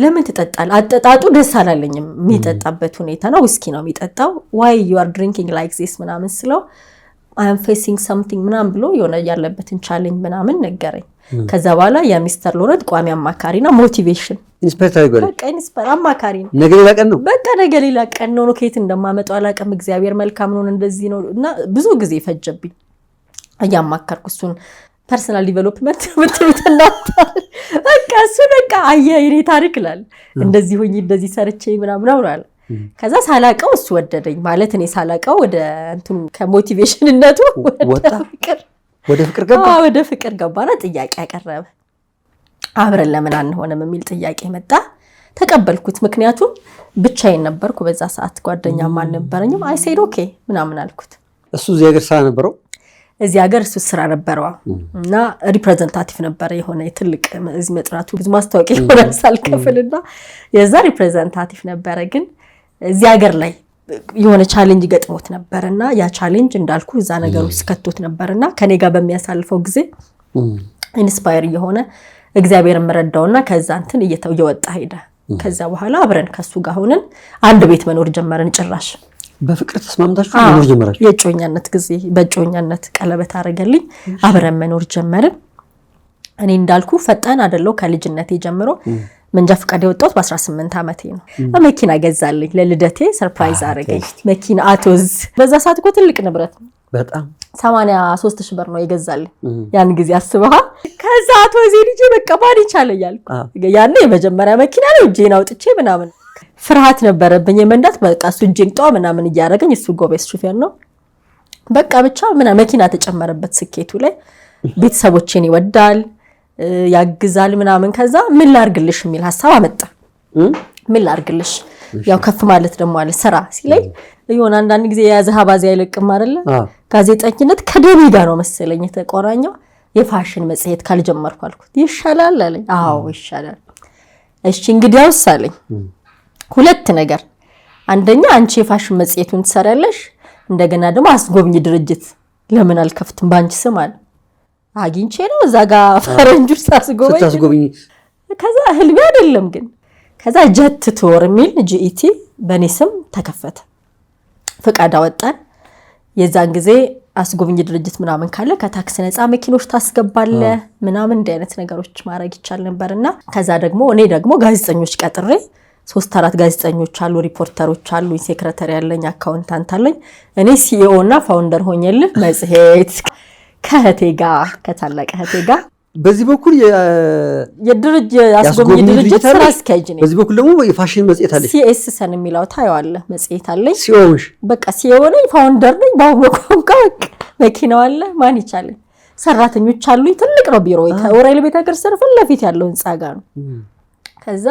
ለምን ትጠጣል? አጠጣጡ ደስ አላለኝም። የሚጠጣበት ሁኔታ ነው ውስኪ ነው የሚጠጣው። why you are drinking like this ምናምን ስለው I am facing something ምናምን ብሎ የሆነ ያለበትን ቻሌንጅ ምናምን ነገረኝ። ከዛ በኋላ የሚስተር ሎረንት ቋሚ አማካሪና ሞቲቬሽን ኢንስፔክተር ይባላል። በቃ ኢንስፔክተር አማካሪ ነው። ነገ ሌላ ቀን ነው በቃ ነገ ሌላ ቀን ነው። ከየት እንደማመጣው አላውቅም። እግዚአብሔር መልካም ነው እንደዚህ ነው እና ብዙ ጊዜ ፈጀብኝ እያማከርኩ እሱን ፐርሰናል ዲቨሎፕመንት ምትምተና በቃ እሱ በቃ የኔ ታሪክ ይላል እንደዚህ ሆኜ እንደዚህ ሰርቼ ምናምን አለ። ከዛ ሳላቀው እሱ ወደደኝ ማለት እኔ ሳላቀው ወደ እንትም ከሞቲቬሽንነቱ ወደ ፍቅር ገባና ጥያቄ ያቀረበ አብረን ለምን አንሆንም የሚል ጥያቄ መጣ። ተቀበልኩት። ምክንያቱም ብቻዬን ነበርኩ በዛ ሰዓት ጓደኛም አልነበረኝም። አይ ሴድ ኦኬ ምናምን አልኩት። እሱ እዚህ ሀገር ስራ ነበረው እዚህ ሀገር እሱ ስራ ነበረው እና ሪፕሬዘንታቲቭ ነበር የሆነ ትልቅ እዚህ መጥራቱ ብዙ ማስታወቂያ ይሆናል ሳልከፍልና የዛ ሪፕሬዘንታቲቭ ነበረ። ግን እዚህ ሀገር ላይ የሆነ ቻሌንጅ ገጥሞት ነበርና ያ ቻሌንጅ እንዳልኩ እዛ ነገር ውስጥ ከቶት ነበርና ከኔ ጋር በሚያሳልፈው ጊዜ ኢንስፓየር የሆነ እግዚአብሔር መረዳውና ከዛ እንትን እየወጣ ሄደ። ከዛ በኋላ አብረን ከሱ ጋር ሆነን አንድ ቤት መኖር ጀመርን። ጭራሽ በፍቅር ተስማምታችሁ መኖር ጀመራችሁ? የጮኛነት ጊዜ በጮኛነት ቀለበት አረገልኝ አብረን መኖር ጀመርን። እኔ እንዳልኩ ፈጣን አይደለው ከልጅነቴ ጀምሮ መንጃ ፈቃድ የወጣሁት በ18 ዓመቴ ነው። መኪና ገዛልኝ ለልደቴ ሰርፕራይዝ አረገኝ። መኪና አቶዝ በዛ ሰዓት እኮ ትልቅ ንብረት ነው። በጣም 83,000 ብር ነው የገዛልኝ ያን ጊዜ አስበሃ። ከዛ አቶዝ ልጅ በቃ ባሪ ቻለኛል። ያኔ የመጀመሪያ መኪና ነው እጄን አውጥቼ ምናምን ፍርሃት ነበረብኝ የመንዳት በቃ እሱ እጄን ጧ ምናምን እያደረገኝ እሱ ጎበዝ ሹፌር ነው። በቃ ብቻ መኪና ተጨመረበት ስኬቱ ላይ ቤተሰቦቼን ይወዳል ያግዛል ምናምን። ከዛ ምን ላርግልሽ የሚል ሐሳብ አመጣ። ምን ላርግልሽ ያው ከፍ ማለት ደግሞ አለ ስራ ሲለኝ ይሆን አንዳንድ ጊዜ የያዘ ሀባዚ አይለቅም አይደለ? ጋዜጠኝነት ከደቢ ጋር ነው መሰለኝ የተቆራኘው። የፋሽን መጽሔት ካልጀመርኩ አልኩት። ይሻላል አለኝ። አዎ ይሻላል። እሺ እንግዲያውስ አለኝ ሁለት ነገር፣ አንደኛ አንቺ የፋሽን መጽሔቱን ትሰራለሽ፣ እንደገና ደግሞ አስጎብኝ ድርጅት ለምን አልከፍትም ባንቺ ስም አለ። አግኝቼ ነው እዛ ጋር ፈረንጁ ሳስጎብኝ ከዛ ህልሜ አይደለም ግን ከዛ ጀት ቱር የሚል ጂኢቲ በኔ ስም ተከፈተ ፍቃድ አወጣን የዛን ጊዜ አስጎብኝ ድርጅት ምናምን ካለ ከታክስ ነፃ መኪኖች ታስገባለ ምናምን እንደ አይነት ነገሮች ማድረግ ይቻል ነበርና ከዛ ደግሞ እኔ ደግሞ ጋዜጠኞች ቀጥሬ 3-4 ጋዜጠኞች አሉ ሪፖርተሮች አሉ ሴክሬታሪ ያለኝ አካውንታንት አለኝ እኔ ሲኢኦ እና ፋውንደር ሆኜልህ መጽሔት ከህቴጋ ከታላቀ ህቴጋ በዚህ በኩል የድርጅት አስጎብኝ ድርጅት ስራ አስኪያጅ ነኝ በዚህ በኩል ደግሞ የፋሽን መጽሔት አለኝ ሲኤስ ሰን የሚለው ታየዋለህ መጽሔት አለኝ ሲኦሽ በቃ ሲኢኦ ነኝ ፋውንደር ነኝ ባወቆንካ መኪናው አለ ማን ይቻላል ሰራተኞች አሉ ትልቅ ነው ቢሮ ከኦራይል ቤተክርስቲያን ፊት ለፊት ያለው ህንጻ ጋር ነው ከዛ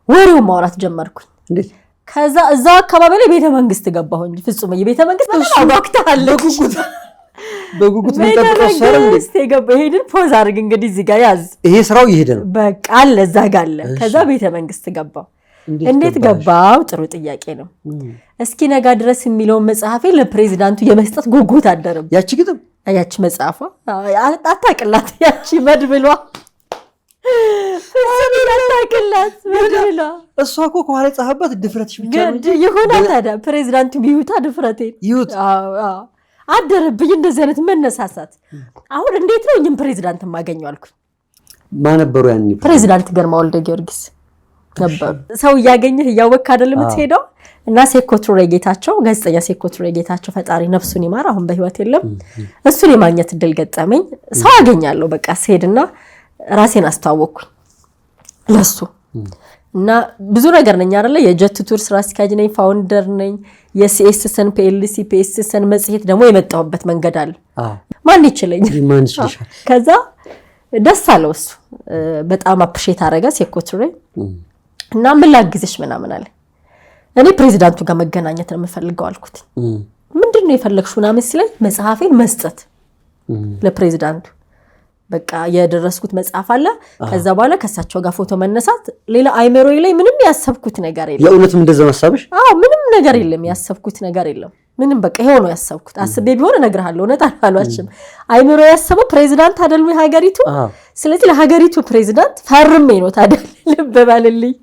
ወሬው ማውራት ጀመርኩኝ እንዴት ከዛ እዛው አካባቢ ላይ ቤተ መንግስት ገባሁኝ ፍጹም የቤተ መንግስት በጣም አጓግታለ በጉጉት ምንጠብቀው ሰር ገባ ሄድን ፖዝ አድርግ እንግዲህ እዚህ ጋር ያዝ ይሄ ስራው ይሄደ ነው በቃ አለ እዛ ጋር አለ ከዛ ቤተ መንግስት ገባው እንዴት ገባው ጥሩ ጥያቄ ነው እስኪ ነጋ ድረስ የሚለው መጽሐፌ ለፕሬዝዳንቱ የመስጠት ጉጉት አደረም ያቺ ግጥም ያቺ መጽሐፏ አታቅላት ያቺ መድብሏ አታቅላት መድብሏ እሷ እኮ ከኋላ ጻፈባት ድፍረትሽ ብቻ ነው ይሆናል ታዲያ ፕሬዝዳንቱ ቢዩታ ድፍረቴ ይሁት አደረብኝ እንደዚህ አይነት መነሳሳት አሁን እንዴት ነው እኝም ፕሬዝዳንት ማገኘው አልኩ ማነበሩ ያን ፕሬዝዳንት ገርማ ወልደ ጊዮርጊስ ነበር ሰው ያገኘህ ያወካ አይደለም ትሄደው እና ሴኮቱሬ ጌታቸው ጋዜጠኛ ሴኮቱሬ ጌታቸው ፈጣሪ ነፍሱን ይማር አሁን በህይወት የለም እሱን የማግኘት እድል ገጠመኝ ሰው አገኛለሁ በቃ ሲሄድና ራሴን አስተዋወቅኩኝ ለሱ እና ብዙ ነገር ነኝ አይደለ የጀት ቱር ስራ አስኪያጅ ነኝ ፋውንደር ነኝ የሲኤስሰን ፒኤልሲ ፒኤስሰን መጽሔት ደግሞ የመጣውበት መንገድ አለ ማን ይችላል ከዛ ደስ አለው እሱ በጣም አፕሪሺየት አረጋ ሴኮቱሬ እና ምን ላግዝሽ ምናምን አለ እኔ ፕሬዝዳንቱ ጋር መገናኘት ነው የምፈልገው አልኩት ምንድነው የፈለግሽው ምናምን ሲለኝ መጽሐፌን መስጠት ለፕሬዝዳንቱ በቃ የደረስኩት መጽሐፍ አለ ከዛ በኋላ ከሳቸው ጋር ፎቶ መነሳት ሌላ አይመሮይ ላይ ምንም ያሰብኩት ነገር የለም የእውነትም እንደዛ ማሳብሽ ምንም ነገር የለም ያሰብኩት ነገር የለም ምንም በቃ ይሄው ነው ያሰብኩት አስቤ ቢሆን እነግርሃለሁ እውነት አልዋችም አይምሮ ያሰበው ፕሬዝዳንት አይደል ሀገሪቱ ስለዚህ ለሀገሪቱ ፕሬዝዳንት ፈርሜ ነው ታዲያ ልብ ባልልኝ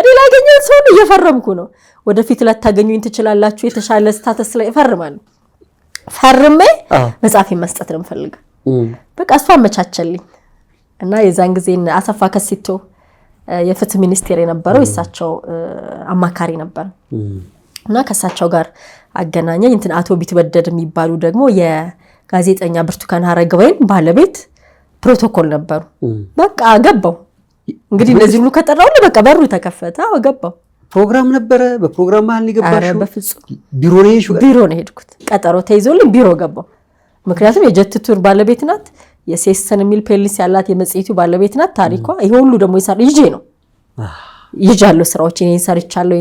እኔ ላገኘው ሰው ነው እየፈረምኩ ነው ወደፊት ላታገኙኝ ትችላላችሁ የተሻለ ስታተስ ላይ ፈርማለሁ ፈርሜ መጽሐፌን መስጠት ነው የምፈልገው በቃ እሷ አመቻቸልኝ እና የዛን ጊዜ አሰፋ ከሲቶ የፍትህ ሚኒስቴር የነበረው እሳቸው አማካሪ ነበር እና ከሳቸው ጋር አገናኘኝ እንትን አቶ ቢትወደድ የሚባሉ ደግሞ የጋዜጠኛ ብርቱካን ሀረገወይን ባለቤት ፕሮቶኮል ነበሩ በቃ ገባው እንግዲህ እንደዚህ ሁሉ ከጠራው በቃ በሩ ተከፈተ ገባው ፕሮግራም ነበረ በፕሮግራም ማን ሊገባሽው በፍጹም ቢሮ ነው ሄድኩት ቀጠሮ ተይዞልኝ ቢሮ ገባው ምክንያቱም የጀት ቱር ባለቤት ናት የሴሰን ሚል ፔልስ ያላት የመጽሔቱ ባለቤት ናት ታሪኳ ይሄ ሁሉ ደግሞ ይሳር ይጄ ነው ይጃለው ስራዎች እኔ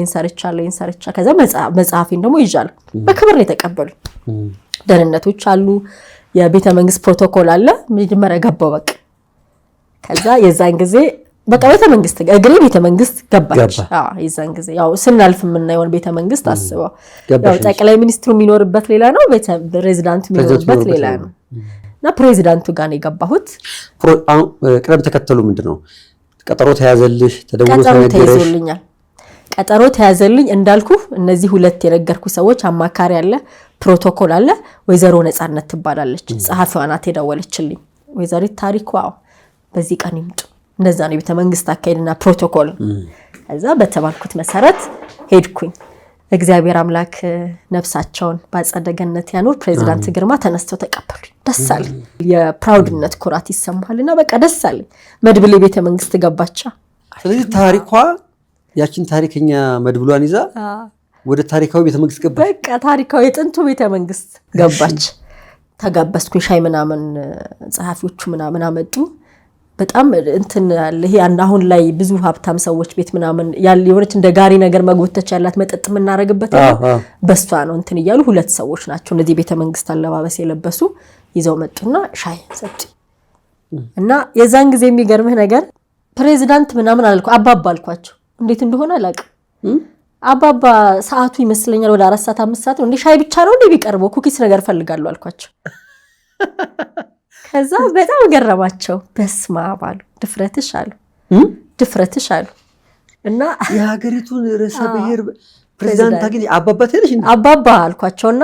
እንሰርቻለሁ ከዛ መጽሐፌን ደግሞ ይጃል በክብር ነው የተቀበሉኝ ደህንነቶች አሉ የቤተ መንግስት ፕሮቶኮል አለ መጀመሪያ ገባው በቃ ከዛ የዛን ጊዜ በቃ ቤተ መንግስት እግሬ ቤተ መንግስት ገባች የዛን ጊዜ ያው ስናልፍ የምናየውን ቤተ መንግስት አስበው ያው ጠቅላይ ሚኒስትሩ የሚኖርበት ሌላ ነው ፕሬዝዳንቱ የሚኖርበት ሌላ ነው እና ፕሬዝዳንቱ ጋር ነው የገባሁት ቅደም ተከተሉ ምንድነው ቀጠሮ ተያዘልሽ ተደውሎ ተነገረሽ ቀጠሮ ተያዘልኝ እንዳልኩ እነዚህ ሁለት የነገርኩ ሰዎች አማካሪ አለ ፕሮቶኮል አለ ወይዘሮ ነጻነት ትባላለች ጸሐፊዋ ናት የደወለችልኝ ወይዘሪት ታሪኳ በዚህ ቀን ይምጡ እንደዛ ነው ቤተ መንግስት አካይድና ፕሮቶኮል ከዛ በተባልኩት መሰረት ሄድኩኝ እግዚአብሔር አምላክ ነፍሳቸውን ባጸደ ገነት ያኖር ፕሬዝዳንት ግርማ ተነስተው ተቀበሉኝ ደስ አለኝ የፕራውድነት ኩራት ይሰማልና በቃ ደስ አለኝ መድብሌ ቤተ መንግስት ገባቻ ስለዚህ ታሪኳ ያችን ታሪከኛ መድብሏን ይዛ ወደ ታሪካዊ ቤተ መንግስት ገባች በቃ ታሪካዊ የጥንቱ ቤተ መንግስት ገባች ተጋበስኩኝ ሻይ ምናምን ጸሐፊዎቹ ምናምን አመጡ በጣም እንትን ይሄ አሁን ላይ ብዙ ሀብታም ሰዎች ቤት ምናምን ያለ የሆነች እንደ ጋሪ ነገር መጎተች ያላት መጠጥ ምናረግበት በስቷ ነው እንትን ይያሉ ሁለት ሰዎች ናቸው እንደዚህ ቤተ መንግስት አለባበስ የለበሱ ይዘው መጡና ሻይ ሰጡ እና የዛን ጊዜ የሚገርምህ ነገር ፕሬዝዳንት ምናምን አልኩ አባባ አልኳቸው እንዴት እንደሆነ አላውቅም አባባ ሰዓቱ ይመስለኛል ወደ 4 ሰዓት 5 ሰዓት ነው እንዴ ሻይ ብቻ ነው እንዴ ቢቀርበው ኩኪስ ነገር ፈልጋለሁ አልኳቸው ከዛ በጣም ገረማቸው በስማ ባሉ ድፍረትሽ አሉ እና የሀገሪቱን ርዕሰ ብሔር ፕሬዚዳንት ታገኝ አባባ ትልሽ አባባ አልኳቸውና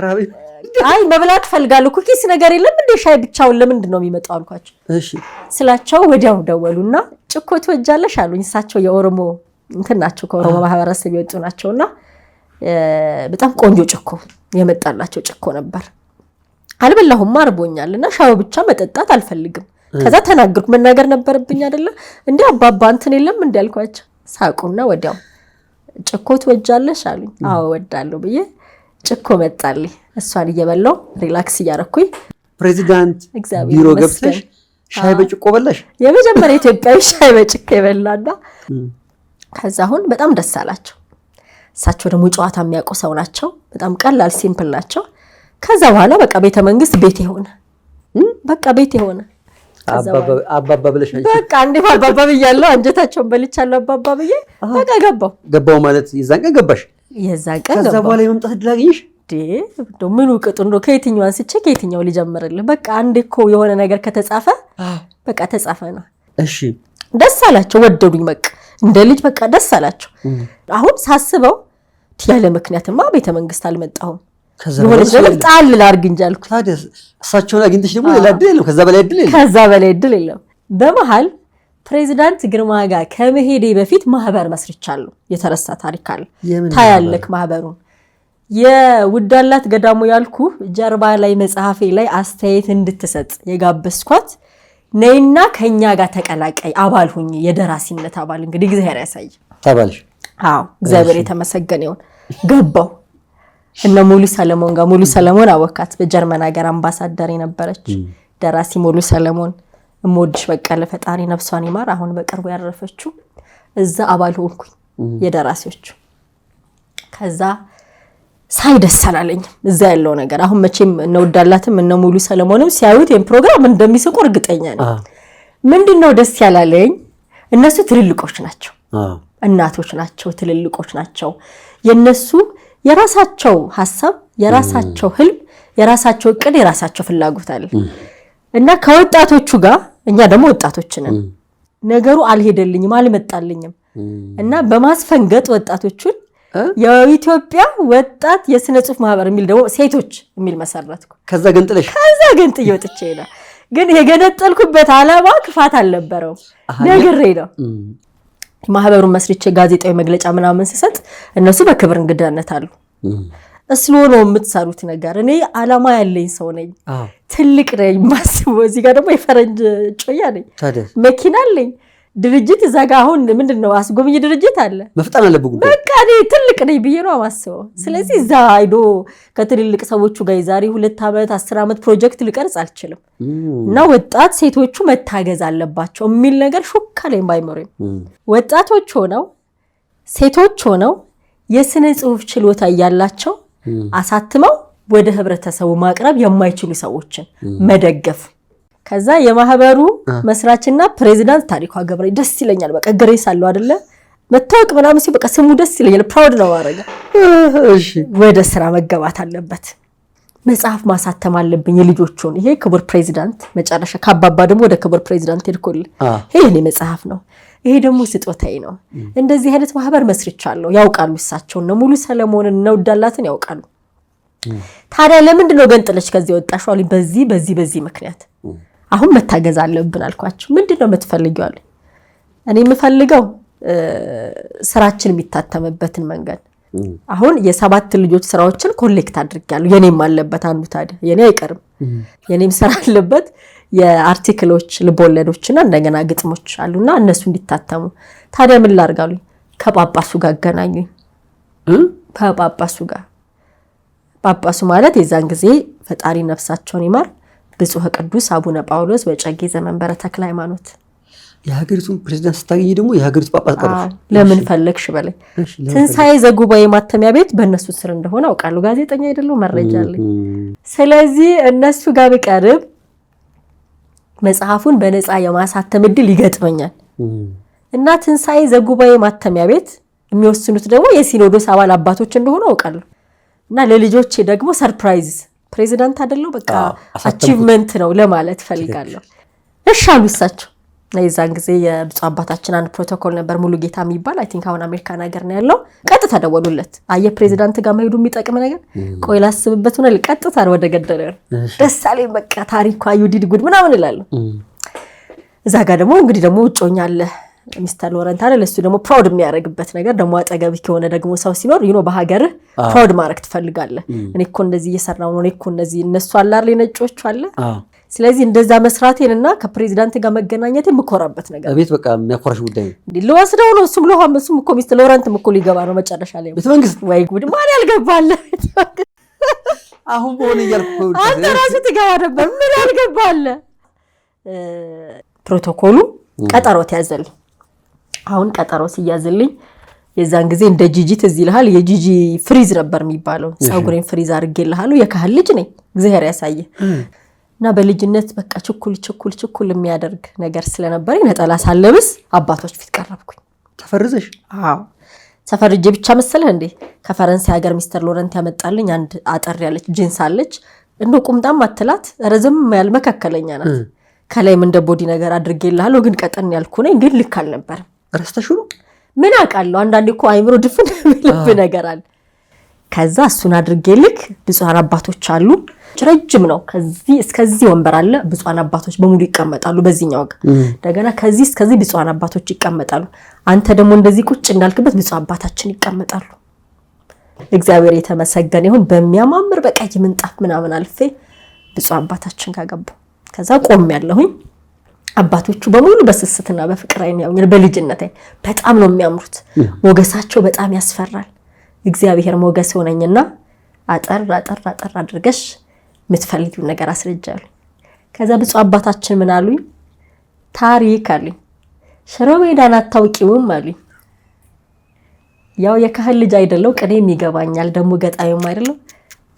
ራቢ አይ መብላት ፈልጋለሁ ኩኪስ ነገር የለም እንደ ሻይ ብቻውን ለምንድን ነው የሚመጣው አልኳቸው። እሺ ስላቸው ወዲያው ደወሉና ጭኮ ትወጃለሽ አሉኝ። እሳቸው የኦሮሞ እንትን ናቸው ከኦሮሞ ማህበረሰብ የወጡ ናቸውና በጣም ቆንጆ ጭኮ የመጣላቸው ጭኮ ነበር። አልበላሁም አርቦኛልና ሻው ብቻ መጠጣት አልፈልግም። ከዛ ተናገርኩ። መናገር ነበርብኝ አይደለ እንዴ አባባ እንትን የለም እንዴ አልኳቸው። ሳቁና ወዲያው ጭኮ ትወጃለሽ አሉኝ። አዎ ወዳለሁ ብዬ ጭኮ መጣልኝ። እሷን እየበላሁ ሪላክስ እያረኩኝ ፕሬዚዳንት ቢሮ ገብተሽ ሻይ በጭቆ በላሽ? የመጀመሪያ ኢትዮጵያዊ ሻይ በጭቆ የበላና ከዛ አሁን በጣም ደስ አላቸው። እሳቸው ደግሞ ጨዋታ የሚያውቁ ሰው ናቸው። በጣም ቀላል ሲምፕል ናቸው። ከዛ በኋላ በቃ ቤተ መንግስት ቤት ሆነ። በቃ ቤት ሆነ። አባባ ብለሽ በቃ እንዴ አባባ ብያለሁ። አንጀታቸውን በልቻለሁ አባባ ብዬ በቃ ገባው ማለት የዛን ቀን ገባሽ? የዛን ቀን ከዛ በኋላ የመምጣት እድል አገኘሽ? እንደው ምኑ ቅጡ እንደው ከየትኛው አንስቼ ከየትኛው ሊጀምርልህ? በቃ አንዴ እኮ የሆነ ነገር ከተጻፈ በቃ ተጻፈ ነው። እሺ ደስ አላቸው፣ ወደዱኝ። በቃ እንደ ልጅ በቃ ደስ አላቸው። አሁን ሳስበው ያለ ምክንያትማ ቤተ መንግስት አልመጣሁም። የሆነ ነገር ጣል ላርግ እንጂ አልኩ። ታዲያ እሳቸውን አግኝተሽ ደግሞ ሌላ እድል የለም፣ ከዛ በላይ እድል የለም። በመሃል ፕሬዚዳንት ግርማ ጋር ከመሄዴ በፊት ማህበር መስርቻለሁ። የተረሳ ታሪክ አለ። ታያለክ ማህበሩን የውዳላት ገዳሙ ያልኩ ጀርባ ላይ መጽሐፌ ላይ አስተያየት እንድትሰጥ የጋበስኳት ነይና ከኛ ጋር ተቀላቀይ አባል ሁኚ፣ የደራሲነት አባል። እንግዲህ እግዚአብሔር ያሳይ ታባልሽ። አዎ እግዚአብሔር የተመሰገነ ይሁን። ገባው እነ ሙሉ ሰለሞን ጋር ሙሉ ሰለሞን አወካት በጀርመን ሀገር አምባሳደር የነበረች ደራሲ ሙሉ ሰለሞን እሞድሽ በቀለ ፈጣሪ ነፍሷን ይማር አሁን በቅርቡ ያረፈችው እዛ አባል ሆንኩኝ የደራሲዎቹ። ከዛ ሳይደስ አላለኝ እዛ ያለው ነገር። አሁን መቼም እንወዳላትም እነ ሙሉ ሰለሞንም ሲያዩት ይሄን ፕሮግራም እንደሚስቁ እርግጠኛ ነኝ። ምንድነው ደስ ያላለኝ እነሱ ትልልቆች ናቸው፣ እናቶች ናቸው፣ ትልልቆች ናቸው። የነሱ የራሳቸው ሐሳብ፣ የራሳቸው ህልም፣ የራሳቸው እቅድ፣ የራሳቸው ፍላጎት አለ እና ከወጣቶቹ ጋር እኛ ደግሞ ወጣቶች ነን። ነገሩ አልሄደልኝም፣ አልመጣልኝም እና በማስፈንገጥ ወጣቶቹን የኢትዮጵያ ወጣት የስነ ጽሁፍ ማህበር የሚል ደግሞ ሴቶች የሚል መሰረትኩ። ከዛ ገንጥዬ ወጥቼ ነው። ግን የገነጠልኩበት ዓላማ ክፋት አልነበረው፣ ነግሬ ነው። ማህበሩን መስርቼ ጋዜጣዊ መግለጫ ምናምን ሲሰጥ እነሱ በክብር እንግዳነት አሉ። እስሎኖ የምትሰሩት ነገር እኔ ዓላማ ያለኝ ሰው ነኝ፣ ትልቅ ነኝ ማስበው። እዚህ ጋር ደግሞ የፈረንጅ ጮያ ነኝ፣ መኪና አለኝ፣ ድርጅት እዛ ጋር አሁን ምንድነው አስጎብኝ ድርጅት አለ፣ መፍጠን አለብኝ። በቃ እኔ ትልቅ ነኝ ብዬ ነው ማስበው። ስለዚህ እዛ አይዶ ከትልልቅ ሰዎቹ ጋር ዛሬ 2 ዓመት 10 ዓመት ፕሮጀክት ልቀርጽ አልችልም እና ወጣት ሴቶቹ መታገዝ አለባቸው የሚል ነገር ሹካለኝ ባይመረኝ። ወጣቶች ሆነው ሴቶች ሆነው የስነ ጽሁፍ ችሎታ ያላቸው አሳትመው ወደ ህብረተሰቡ ማቅረብ የማይችሉ ሰዎችን መደገፍ። ከዛ የማህበሩ መስራችና ፕሬዚዳንት ታሪኳ ገብሬ ደስ ይለኛል። በቃ ግሬስ አለው አይደለ መታወቅ ምናምን ሲል በቃ ስሙ ደስ ይለኛል። ፕራውድ ነው ማረጋ። እሺ ወደ ስራ መገባት አለበት። መጽሐፍ ማሳተም አለብኝ የልጆቹን። ይሄ ክቡር ፕሬዚዳንት መጨረሻ ካባባ ደግሞ ወደ ክቡር ፕሬዚዳንት ሄድኩል። ይሄ የኔ መጽሐፍ ነው፣ ይሄ ደግሞ ስጦታዬ ነው። እንደዚህ አይነት ማህበር መስርቻለሁ። ያውቃሉ እሳቸው ነው ሙሉ ሰለሞን ነው ዳላትን ያውቃሉ። ታዲያ ለምንድን ነው ገንጥለሽ ከዚህ ወጣሽው አሉኝ። በዚህ ምክንያት አሁን መታገዝ አለብን አልኳቸው። ምንድነው የምትፈልጊው አሉኝ። እኔ የምፈልገው ስራችን የሚታተምበትን መንገድ። አሁን የ7 ልጆች ስራዎችን ኮሌክት አድርጌያለሁ። የኔም አለበት አንዱ። ታዲያ የኔ አይቀርም፣ የኔም ስራ አለበት። የአርቲክሎች ልቦለዶችና እንደገና ግጥሞች አሉና እነሱ እንዲታተሙ። ታዲያ ምን ላድርግ አሉኝ። ከጳጳሱ ጋር አገናኙኝ። ከጳጳሱ ጋር ጳጳሱ ማለት የዛን ጊዜ ፈጣሪ ነፍሳቸውን ይማር ብፁዕ ቅዱስ አቡነ ጳውሎስ በጨጌ ዘመንበረ ተክለ ሃይማኖት። የሀገሪቱን ፕሬዚዳንት ስታገኝ ደግሞ የሀገሪቱ ጳጳስ ቀረሽ። ለምን ፈለግሽ በላይ ትንሳኤ ዘጉባኤ ማተሚያ ቤት በእነሱ ስር እንደሆነ አውቃለሁ። ጋዜጠኛ አይደለሁ፣ መረጃ አለኝ። ስለዚህ እነሱ ጋር ብቀርብ መጽሐፉን በነፃ የማሳተም እድል ይገጥመኛል እና ትንሳኤ ዘጉባኤ ማተሚያ ቤት የሚወስኑት ደግሞ የሲኖዶስ አባል አባቶች እንደሆነ አውቃለሁ እና ለልጆቼ ደግሞ ሰርፕራይዝ ፕሬዚዳንት አይደለው በቃ አቺቭመንት ነው ለማለት ፈልጋለሁ። እሺ አሉ እሳቸው። የዛን ጊዜ የብፁዕ አባታችን አንድ ፕሮቶኮል ነበር ሙሉ ጌታ የሚባል አይ ቲንክ አሁን አሜሪካን ሀገር ነው ያለው። ቀጥታ ደወሉለት። አየ ፕሬዚዳንት ጋር መሄዱ የሚጠቅም ነገር ቆይ ላስብበት ነው። ቀጥታ ወደ ገደለው ደስ አለኝ። በቃ ታሪኳ ዩዲድ ጉድ ምናምን እላለሁ። እዛ ጋር ደግሞ እንግዲህ ደግሞ ውጮኛ አለ ሚስተር ሎረንት አይደል? እሱ ደግሞ ፕራውድ የሚያደርግበት ነገር ደግሞ አጠገብህ ከሆነ ደግሞ ሰው ሲኖር በሀገርህ ፕራውድ ማድረግ ትፈልጋለህ። እኔ እኮ እንደዚህ እየሰራው ነው፣ እኔ እኮ እንደዚህ እነሱ አላር ነጮቹ አለ። ስለዚህ እንደዛ መስራቴንና ከፕሬዚዳንት ጋር መገናኘቴ የምኮራበት ነገር አቤት በቃ የሚያኮራሽ ጉዳይ ነው። ልወስደው ነው እሱም እኮ ሚስተር ሎረንትም እኮ ሊገባ ነው መጨረሻ ላይ ቤተ መንግስት። ወይ ጉድ ማን ያልገባለ አሁን በሆነ እያልኩ አንተ ራስህ ትገባ ነበር። ምን ያልገባለ ፕሮቶኮሉ ቀጠሮ ተያዘልኝ። አሁን ቀጠሮ ሲያዝልኝ የዛን ጊዜ እንደ ጂጂ ትዝ ይልሃል የጂጂ ፍሪዝ ነበር የሚባለው። ጸጉሬን ፍሪዝ አድርጌልሃለሁ የካህል ልጅ ነኝ እግዚአብሔር ያሳየ እና በልጅነት በቃ ችኩል የሚያደርግ ነገር ስለነበር ነጠላ ሳለብስ አባቶች ፊት ቀረብኩኝ። ተፈርዘሽ? አዎ ተፈርጄ ብቻ መሰለህ እንዴ ከፈረንሳይ ሀገር ሚስተር ሎረንት ያመጣልኝ አንድ አጠር ያለች ጂንስ አለች። እንደው ቁምጣም አትላት ረዘም ያለ መካከለኛ ናት። ከላይም እንደ ቦዲ ነገር አድርጌልሃለሁ ግን ቀጠን ያልኩ ነኝ። ግን ልክ አልነበረም። ረስተሽ ነው? ምን አውቃለሁ አንዳንዴ እኮ አይምሮ ድፍን ልብ ነገር አለ። ከዛ እሱን አድርጌልክ ብፁዓን አባቶች አሉ። ረጅም ነው። ከዚህ እስከዚህ ወንበር አለ። ብፁዓን አባቶች በሙሉ ይቀመጣሉ በዚህኛው ጋር። እንደገና ከዚህ እስከዚህ ብፁዓን አባቶች ይቀመጣሉ። አንተ ደግሞ እንደዚህ ቁጭ እንዳልክበት ብፁዕ አባታችን ይቀመጣሉ። እግዚአብሔር የተመሰገነ ይሁን። በሚያማምር በቀይ ምንጣፍ ምናምን አልፌ ብፁዕ አባታችን ጋር ገባሁ። ከዛ ቆም ያለሁኝ አባቶቹ በሙሉ በስስትና በፍቅር አይን ያውኛል። በልጅነቴ በጣም ነው የሚያምሩት። ሞገሳቸው በጣም ያስፈራል። እግዚአብሔር ሞገስ ሆነኝና አጠር አድርገሽ ምትፈልጊው ነገር አስረጃሉ። ከዛ ብፁዕ አባታችን ምን አሉኝ? ታሪክ አሉኝ። ሽሮ ሜዳን አታውቂውም አሉኝ። ያው የካህል ልጅ አይደለው ቅኔም ይገባኛል ደግሞ ገጣዩም አይደለው።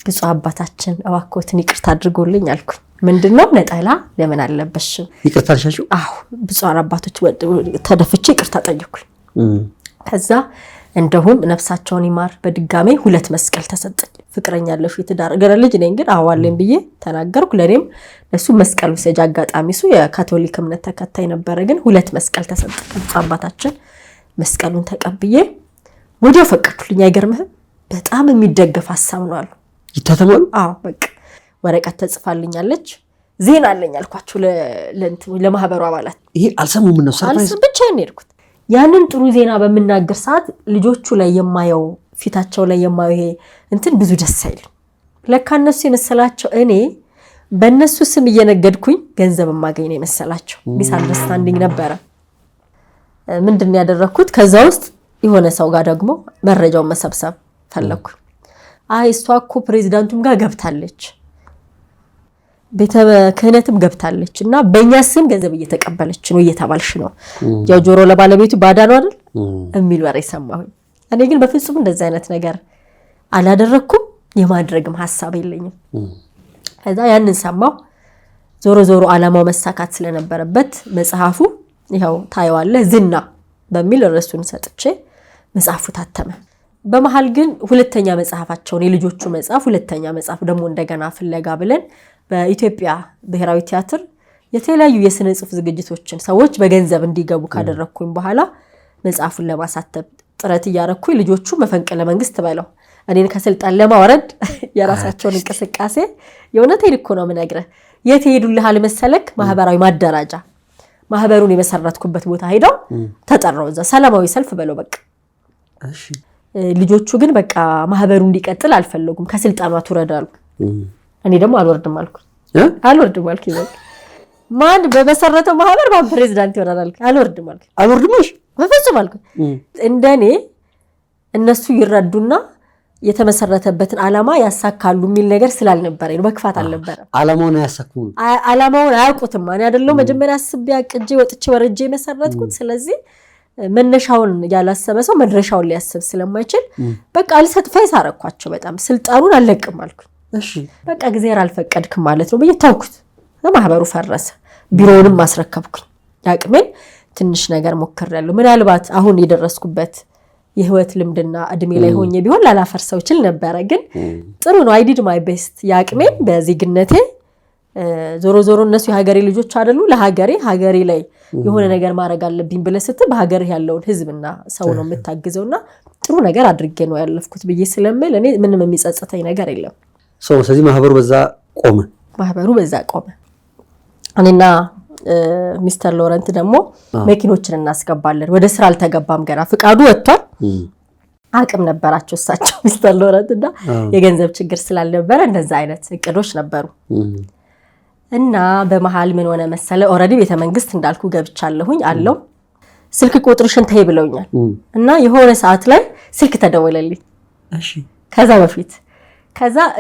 ብፁዕ አባታችን እባክዎትን ይቅርታ አድርጎልኝ አልኩኝ። ምንድነው ነጠላ ለምን አለበሽም? ይቅርታ አልሻሽው? አዎ ብፁዓን አባቶች ተደፍቼ ይቅርታ ጠየቅኩኝ። ከዛ እንደሁም ነፍሳቸውን ይማር በድጋሜ 2 መስቀል ተሰጠኝ። ፍቅረኛ ያለሽ የትዳር ገረ ልጅ ነኝ ግን አዋለኝ ብዬ ተናገርኩ። ለኔም ለሱ መስቀሉ ሰጅ አጋጣሚሱ የካቶሊክ እምነት ተከታይ ነበር። ግን 2 መስቀል ተሰጠኝ። ብፁዕ አባታችን መስቀሉን ተቀብዬ ወዲያው ፈቀዱልኝ። አይገርምህም? በጣም የሚደገፍ ሐሳብ ነው አሉ። ይታተማሉ? አዎ በቃ ወረቀት ተጽፋልኛለች። ዜና አለኝ አልኳቸው ለማህበሩ አባላት። ይሄ አልሰሙም ነው ሰርፕራይዝ ብቻ ነው የሄድኩት። ያንን ጥሩ ዜና በመናገር ሰዓት ልጆቹ ላይ የማየው ፊታቸው ላይ የማየው ይሄ እንትን ብዙ ደስ አይልም። ለካ እነሱ የመሰላቸው እኔ በእነሱ ስም እየነገድኩኝ ገንዘብ ማገኝ ነው የመሰላቸው። ሚስ አንደርስታንዲንግ ነበረ። ምንድን ያደረኩት ከዛ ውስጥ የሆነ ሰው ጋር ደግሞ መረጃውን መሰብሰብ ፈለኩ። እሷ እኮ ፕሬዚዳንቱም ጋር ገብታለች ቤተ ክህነትም ገብታለች እና በእኛ ስም ገንዘብ እየተቀበለች ነው እየተባልሽ ነው። ያው ጆሮ ለባለቤቱ ባዳ ነው አይደል የሚል ወሬ ሰማሁኝ። እኔ ግን በፍጹም እንደዛ አይነት ነገር አላደረኩም። የማድረግም ሐሳብ የለኝም። ከዛ ያንን ሰማሁ። ዞሮ ዓላማው መሳካት ስለነበረበት መጽሐፉ ይሄው ታየዋለህ ዝና በሚል ርዕሱን ሰጥቼ መጽሐፉ ታተመ። በመሃል ግን ሁለተኛ መጽሐፋቸውን የልጆቹ መጽሐፍ ሁለተኛ መጽሐፍ ደግሞ እንደገና ፍለጋ ብለን በኢትዮጵያ ብሔራዊ ቲያትር የተለያዩ የስነ ጽሑፍ ዝግጅቶችን ሰዎች በገንዘብ እንዲገቡ ካደረኩኝ በኋላ መጽሐፉን ለማሳተም ጥረት ያደረኩኝ ልጆቹ መፈንቅለ መንግስት በለው እኔን ከስልጣን ለማውረድ የራሳቸውን እንቅስቃሴ የእውነቴን እኮ ነው የምነግርህ። የት ሄዱልሃል መሰለክ? ማህበራዊ ማደራጃ ማህበሩን የመሰረትኩበት ቦታ ሄደው ተጠራው። እዛ ሰላማዊ ሰልፍ በለው በቃ። እሺ ልጆቹ ግን በቃ ማህበሩ እንዲቀጥል አልፈለጉም። ከስልጣኑ አትወረዳሉ። እኔ ደግሞ አልወርድም አልኩ። አልወርድም አልኩ። ይበል ማን በመሰረተው ማህበር ማን ፕሬዝዳንት ይሆናል? አልወርድም አልኩ። አልወርድምሽ በፍጹም አልኩ። እንደኔ እነሱ ይረዱና የተመሰረተበትን ዓላማ ያሳካሉ የሚል ነገር ስላልነበረ ነው። በክፋት አልነበረም። ዓላማውን ያሳካሉ። ዓላማውን አያውቁትም። ማን አይደለም መጀመሪያ አስቤ አቅጄ ወጥቼ ወርጄ መሰረትኩት። ስለዚህ መነሻውን ያላሰበ ሰው መድረሻውን ሊያስብ ስለማይችል በቃ አልሰጥ ፈይስ አረኳቸው። በጣም ስልጣኑን አልለቅም አልኩ። እሺ በቃ እግዚአብሔር አልፈቀድክም ማለት ነው ብዬ ታውኩት። ማህበሩ ፈረሰ። ቢሮውንም ማስረከብኩኝ። ያቅሜን ትንሽ ነገር ሞክሬያለሁ። ምናልባት አሁን የደረስኩበት የህይወት ልምድና እድሜ ላይ ሆኜ ቢሆን ላላፈርሰው ይችል ነበር። ግን ጥሩ ነው። አይ ዲድ ማይ ቤስት። ያቅሜን በዜግነቴ ዞሮ ዞሮ እነሱ የሀገሬ ልጆች አይደሉ ለሀገሬ ላይ የሆነ ነገር ማድረግ አለብኝ ብለህ ስትል በሀገር ያለውን ህዝብና ሰው ነው የምታግዘውና ጥሩ ነገር አድርጌ ነው ያለፍኩት ብዬ ስለምል እኔ ምንም የሚጸጽተኝ ነገር የለም። ስለዚህ ማህበሩ በዛ ቆመ። እኔና ሚስተር ሎረንት ደግሞ መኪኖችን እናስገባለን። ወደ ስራ አልተገባም ገና ፍቃዱ ወጥቷል። አቅም ነበራቸው እሳቸው ሚስተር ሎረንት እና የገንዘብ ችግር ስላልነበረ እንደዛ አይነት እቅዶች ነበሩ። እና በመሃል ምን ሆነ መሰለ ኦሬዲ ቤተ መንግስት እንዳልኩ ገብቻለሁኝ አለው ስልክ ቁጥርሽን ተይ ብለውኛል። እና የሆነ ሰዓት ላይ ስልክ ተደወለልኝ። ከዛ በፊት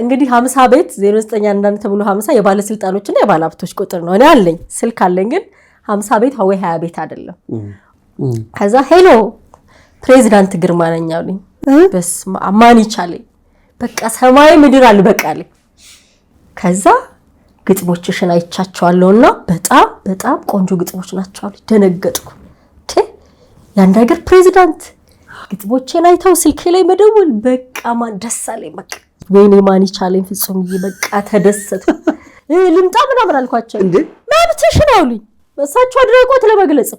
እንግዲህ 50 ቤት 09 ተብሎ 50 የባለስልጣኖችና የባለሀብቶች ቁጥር ነው። እኔ አለኝ ስልክ አለኝ ግን 50 ቤት ወይ 20 ቤት አይደለም። ከዛ ሄሎ ፕሬዚዳንት ግርማ ነኝ አሉኝ። በስመ አብ ማን ይቻለኝ በቃ ሰማይ ምድር አልበቃልኝ። ከዛ ግጥሞችሽን አይቻቸዋለሁና በጣም ቆንጆ ግጥሞች ናቸው አሉ። ደነገጥኩ። ያን ነገር ፕሬዚዳንት ግጥሞቼን አይተው ስልኬ ላይ መደወል በቃ ማን ደስ አለኝ። በቃ ወይኔ ማን ይቻለኝ ፍጹምዬ በቃ ተደሰትኩ። ልምጣ ምናምን አልኳቸው። እንዴ መብትሽ ነው አሉኝ። በሳቸው አድናቆት ለመግለጽ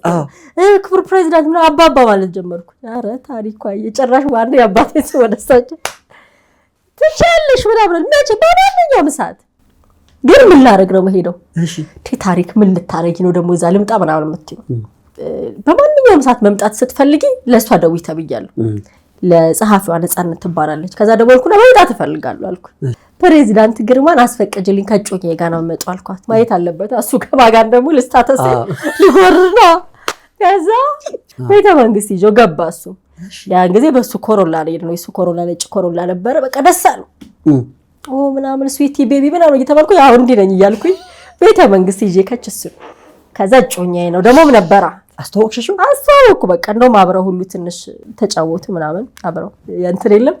ክቡር ፕሬዚዳንት ምናምን አባባ ማለት ጀመርኩ። ኧረ ታሪኳ የጨራሽ ዋና የአባቴ ሰው ወደሳቸው ትችያለሽ ምናምን መቼ በማንኛውም ሰዓት ግን ምን ላደርግ ነው መሄደው? እሺ ታሪክ ምን ልታረጊ ነው ደግሞ እዛ ልምጣ ምናምን የምትይው? በማንኛውም ሰዓት መምጣት ስትፈልጊ ለሷ ደውይ ተብያለሁ። ለጸሐፊዋ ነጻነት ትባላለች። ከዛ ደወልኩና መምጣት እፈልጋለሁ አልኩ። ፕሬዚዳንት ግርማን አስፈቅጅልኝ ከጮኛዬ ጋር ነው መጣው አልኳት። ማየት አለበት እሱ ከማጋን ደግሞ ልስታተስ ሊጎርና ከዛ ቤተ መንግስት ይዞ ገባ እሱ። ያን ጊዜ በሱ ኮሮላ ነው የሱ ኮሮላ ነጭ ኮሮላ ነበረ። በቃ ደስ አለው ምናምን ስዊቲ ቤቢ ምናምን እየተባልኩ ያው እንዲህ ነኝ እያልኩኝ ቤተ መንግስት ይዤ ከችስ ከዛ ጮኛዬ ነው ደግሞ ነበራ አስተዋወቅኩ። በቃ እንደውም አብረው ሁሉ ትንሽ ተጫወቱ ምናምን አብረው እንትን የለም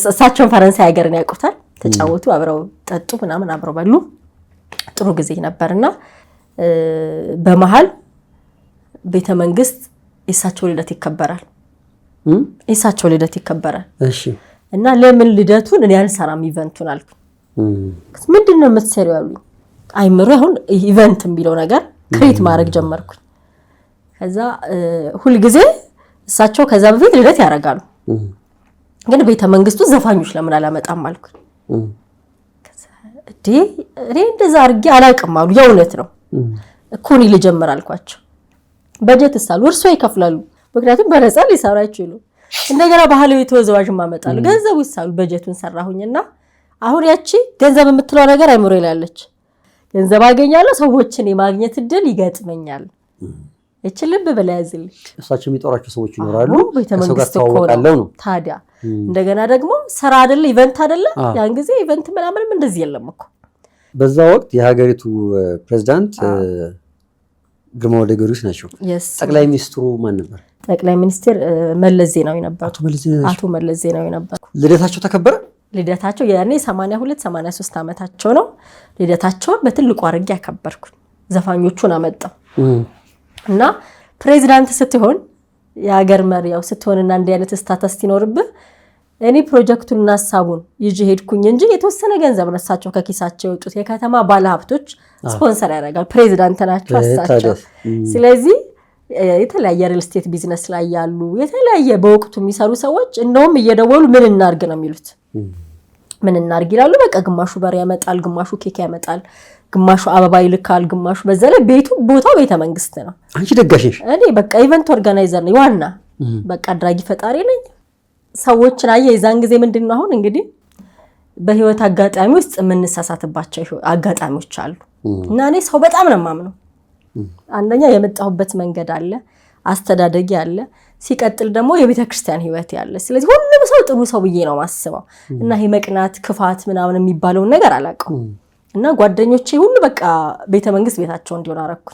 እሳቸውን ፈረንሳይ ሀገርን ያውቁታል። ተጫወቱ አብረው ጠጡ ምናምን አብረው በሉ። ጥሩ ጊዜ ነበርና በመሃል ቤተ መንግስት የእሳቸው ልደት ይከበራል። እሺ እና ለምን ልደቱን እኔ አልሰራም ኢቨንቱን አልኩ። ምንድነው የምትሰሪው ያሉኝ። አይምሮ አሁን ኢቨንት የሚለው ነገር ክሬት ማድረግ ጀመርኩ። ከዛ ሁሉ ጊዜ እሳቸው ከዛ በፊት ልደት ያደርጋሉ ግን ቤተ መንግስቱ ዘፋኞች ለምን አላመጣም አልኩ። ከዛ እኔ እንደዛ አድርጌ አላውቅም አሉ። የእውነት ነው እኮ እኔ ልጀምር አልኳቸው። በጀት ሳሉ እርሶ ይከፍላሉ ምክንያቱም በነፃ ሊሰሩ አይችሉም። እንደገና ባህላዊ ተወዛዋዥ ማመጣሉ ገንዘቡ ሳሉ በጀቱን ሰራሁኝና አሁን ያቺ ገንዘብ የምትለው ነገር አይምሮ ይላለች። ገንዘብ አገኛለሁ ሰዎችን የማግኘት እድል ይገጥመኛል። እቺ ልብ በላያዝልኝ እሳቸው የሚጦራቸው ሰዎች ይኖራሉ። ከሰው ጋር ተዋወቃለሁ ነው ታዲያ። እንደገና ደግሞ ስራ አይደለ ኢቨንት አይደለ ያን ጊዜ ኢቨንት ምናምንም እንደዚህ የለም እኮ። በዛ ወቅት የሀገሪቱ ፕሬዝዳንት ግርማ ወልደ ጊዮርጊስ ናቸው። ጠቅላይ ሚኒስትሩ ማን ነበር? ጠቅላይ ሚኒስትር መለስ ዜናዊ ነበር። አቶ መለስ ዜናዊ ነበር። ልደታቸው ተከበረ። ልደታቸው ያኔ 82 83 ዓመታቸው ነው። ልደታቸውን በትልቁ አድርጌ ያከበርኩ። ዘፋኞቹን አመጣው እና ፕሬዚዳንት ስትሆን የሀገር መሪያው ስትሆንና እንዲህ አይነት ስታተስ ሲኖርብህ እኔ ፕሮጀክቱንና ሐሳቡን ይዤ ሄድኩኝ እንጂ የተወሰነ ገንዘብ ነሳቸው ከኪሳቸው የወጡት የከተማ ባለሀብቶች ስፖንሰር ያደርጋል። ፕሬዚዳንት ናቸው አሳቸው። ስለዚህ የተለያየ ሪል ስቴት ቢዝነስ ላይ ያሉ የተለያየ በወቅቱ የሚሰሩ ሰዎች እንደውም እየደወሉ ምን እናርግ ነው የሚሉት። ምን እናርግ ይላሉ። በቃ ግማሹ በር ያመጣል፣ ግማሹ ኬክ ያመጣል፣ ግማሹ አበባ ይልካል፣ ግማሹ በዛ ላይ ቦታው ቤተ መንግስት ነው። አንቺ ደጋሽሽ? እኔ በቃ ኢቨንት ኦርጋናይዘር ነኝ ዋና በቃ አድራጊ ፈጣሪ ነኝ። ሰዎችን አየ የዛን ጊዜ ምንድነው አሁን እንግዲህ በህይወት አጋጣሚ ውስጥ የምንሳሳትባቸው አጋጣሚዎች አሉ እና እኔ ሰው በጣም ነው የማምነው። አንደኛ የመጣሁበት መንገድ አለ፣ አስተዳደጊ አለ፣ ሲቀጥል ደግሞ የቤተክርስቲያን ህይወት ያለ። ስለዚህ ሁሉም ሰው ጥሩ ሰው ብዬ ነው ማስበው እና ይሄ መቅናት ክፋት ምናምን የሚባለው ነገር አላውቀውም። እና ጓደኞቼ ሁሉ በቃ ቤተ መንግስት ቤታቸው እንዲሆን አረኩ።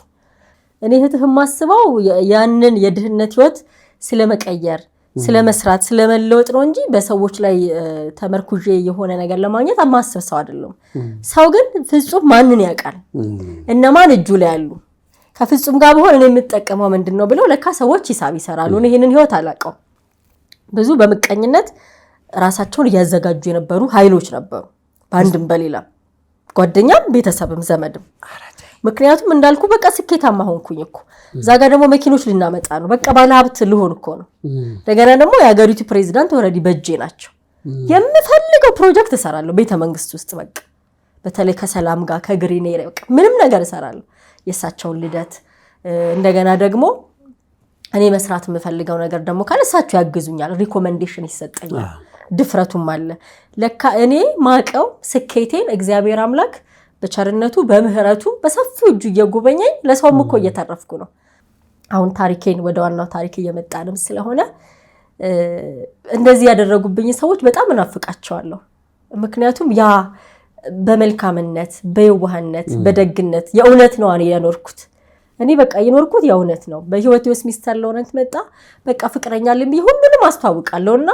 እኔ እህትህ ማስበው ያንን የድህነት ህይወት ስለመቀየር ስለመስራት ስለመለወጥ ነው እንጂ በሰዎች ላይ ተመርኩዤ የሆነ ነገር ለማግኘት አማስብ ሰው አይደለም። ሰው ግን ፍጹም ማንን ያውቃል እነማን እጁ ላይ ያሉ ከፍጹም ጋር በሆነ እኔ የምጠቀመው ምንድነው ብለው ለካ ሰዎች ሂሳብ ይሰራሉ። እኔ ይሄንን ህይወት አላውቀው። ብዙ በመቀኝነት ራሳቸውን ያዘጋጁ የነበሩ ኃይሎች ነበሩ በአንድም በሌላ። ጓደኛም ቤተሰብም ዘመድም። ምክንያቱም እንዳልኩ በቃ ስኬታማ ሆንኩኝ እኮ እዛ ጋር ደግሞ መኪኖች ልናመጣ ነው በቃ ባለ ሀብት ልሆን እኮ ነው እንደገና ደግሞ የሀገሪቱ ፕሬዚዳንት ኦልሬዲ በእጄ ናቸው የምፈልገው ፕሮጀክት እሰራለሁ ቤተ መንግስት ውስጥ በቃ በተለይ ከሰላም ጋር ከግሪን ኤሪያ በቃ ምንም ነገር እሰራለሁ የሳቸውን ልደት እንደገና ደግሞ እኔ መስራት የምፈልገው ነገር ደግሞ ካለሳቸው ያግዙኛል ሪኮመንዴሽን ይሰጠኛል ድፍረቱም አለ ለካ እኔ ማቀው ስኬቴን እግዚአብሔር አምላክ በቸርነቱ በምህረቱ በሰፊው እጁ እየጎበኘኝ ለሰውም እኮ እየተረፍኩ ነው አሁን ታሪኬን ወደ ዋናው ታሪክ እየመጣንም ስለሆነ እንደዚህ ያደረጉብኝ ሰዎች በጣም እናፍቃቸዋለሁ ምክንያቱም ያ በመልካምነት በየዋህነት በደግነት የእውነት ነው እኔ ያኖርኩት እኔ በቃ የኖርኩት የእውነት ነው በህይወቴ ውስጥ ሚስተር ሎረንት መጣ በቃ ፍቅረኛ ልምይ ሁሉንም አስተዋውቃለሁና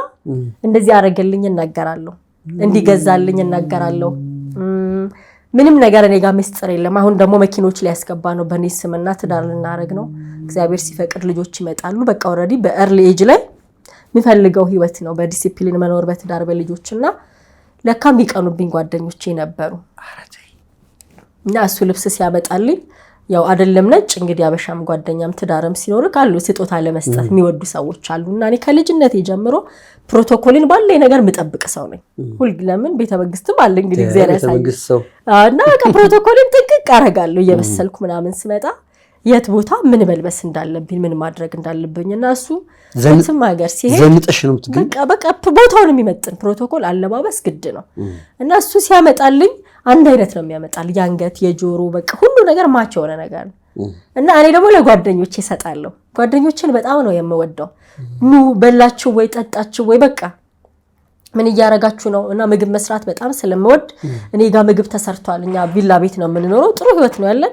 እንደዚህ አረገልኝ እናገራለሁ እንዲገዛልኝ እናገራለሁ ምንም ነገር እኔ ጋር ምስጥር የለም አሁን ደግሞ መኪኖች ላይ ያስገባ ነው በኔ ስምና ትዳር ልናረግ ነው እግዚአብሔር ሲፈቅድ ልጆች ይመጣሉ በቃ ኦሬዲ በኤርሊ ኤጅ ላይ የሚፈልገው ህይወት ነው በዲሲፕሊን መኖር በትዳር በልጆችና ለካም ቢቀኑብኝ ጓደኞቼ ነበሩ እና እሱ ልብስ ሲያመጣልኝ ያው አይደለም ነጭ እንግዲህ አበሻም ጓደኛም ትዳርም ሲኖር ካሉ ስጦታ ለመስጠት የሚወዱ ሰዎች አሉና እኔ ከልጅነቴ ጀምሮ ፕሮቶኮልን ባለ ነገር መጠብቅ ሰው ነኝ ሁሉ ለምን ቤተ መንግስትም አለ እንግዲህ እግዚአብሔር ያሳየው እና ከፕሮቶኮልን ጥቅቅ አረጋለሁ እየመሰልኩ ምናምን ስመጣ የት ቦታ ምን መልበስ እንዳለብኝ ምን ማድረግ እንዳለብኝና እሱ ዘንድም ሀገር ሲሄድ ዘንጥሽ ነው ትግል በቃ ቦታውን የሚመጥን ፕሮቶኮል አለባበስ ግድ ነው እና እሱ ሲያመጣልኝ አንድ አይነት ነው የሚያመጣል ያንገት የጆሮ በቃ ሁሉ ነገር ማች የሆነ ነገር እና እኔ ደግሞ ለጓደኞቼ እሰጣለሁ ጓደኞቼን በጣም ነው የምወደው ኑ በላችሁ ወይ ጠጣችሁ ወይ በቃ ምን እያረጋችሁ ነው እና ምግብ መስራት በጣም ስለምወድ እኔ ጋር ምግብ ተሰርቷል እኛ ቪላ ቤት ነው የምንኖረው ጥሩ ህይወት ነው ያለን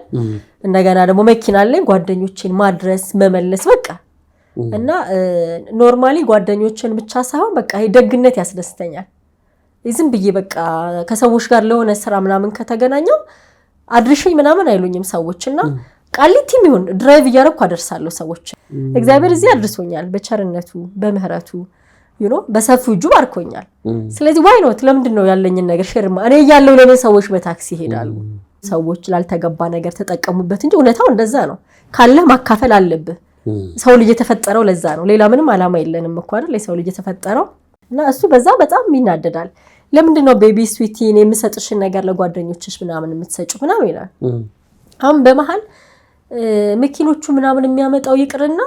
እንደገና ደግሞ መኪና አለኝ ጓደኞቼን ማድረስ መመለስ በቃ እና ኖርማሊ ጓደኞቼን ብቻ ሳይሆን በቃ ደግነት ያስደስተኛል ዝም ብዬ በቃ ከሰዎች ጋር ለሆነ ስራ ምናምን ከተገናኘው አድርሽኝ ምናምን አይሉኝም ሰዎችና ቃሊቲም ይሁን ድራይቭ እያረኩ አደርሳለሁ ሰዎች እግዚአብሔር እዚህ አድርሶኛል በቸርነቱ በምህረቱ በሰፊው እጁ ባርኮኛል ስለዚህ ዋይ ኖት ለምንድነው ያለኝን ነገር ሼርማ እኔ ያለው ለምን ሰዎች በታክሲ ይሄዳሉ ሰዎች ላልተገባ ነገር ተጠቀሙበት እንጂ እውነታው እንደዛ ነው ካለ ማካፈል አለብህ ሰው ልጅ የተፈጠረው ለዛ ነው ሌላ ምንም አላማ የለንም እኮ አይደል ለሰው ልጅ የተፈጠረው እና እሱ በዛ በጣም ይናደዳል ለምንድነው ቤቢ ስዊቲ እኔ የምሰጥሽን ነገር ለጓደኞችሽ ምናምን የምትሰጪው ምናምን ይላል አሁን በመሃል መኪኖቹ ምናምን የሚያመጣው ይቅርና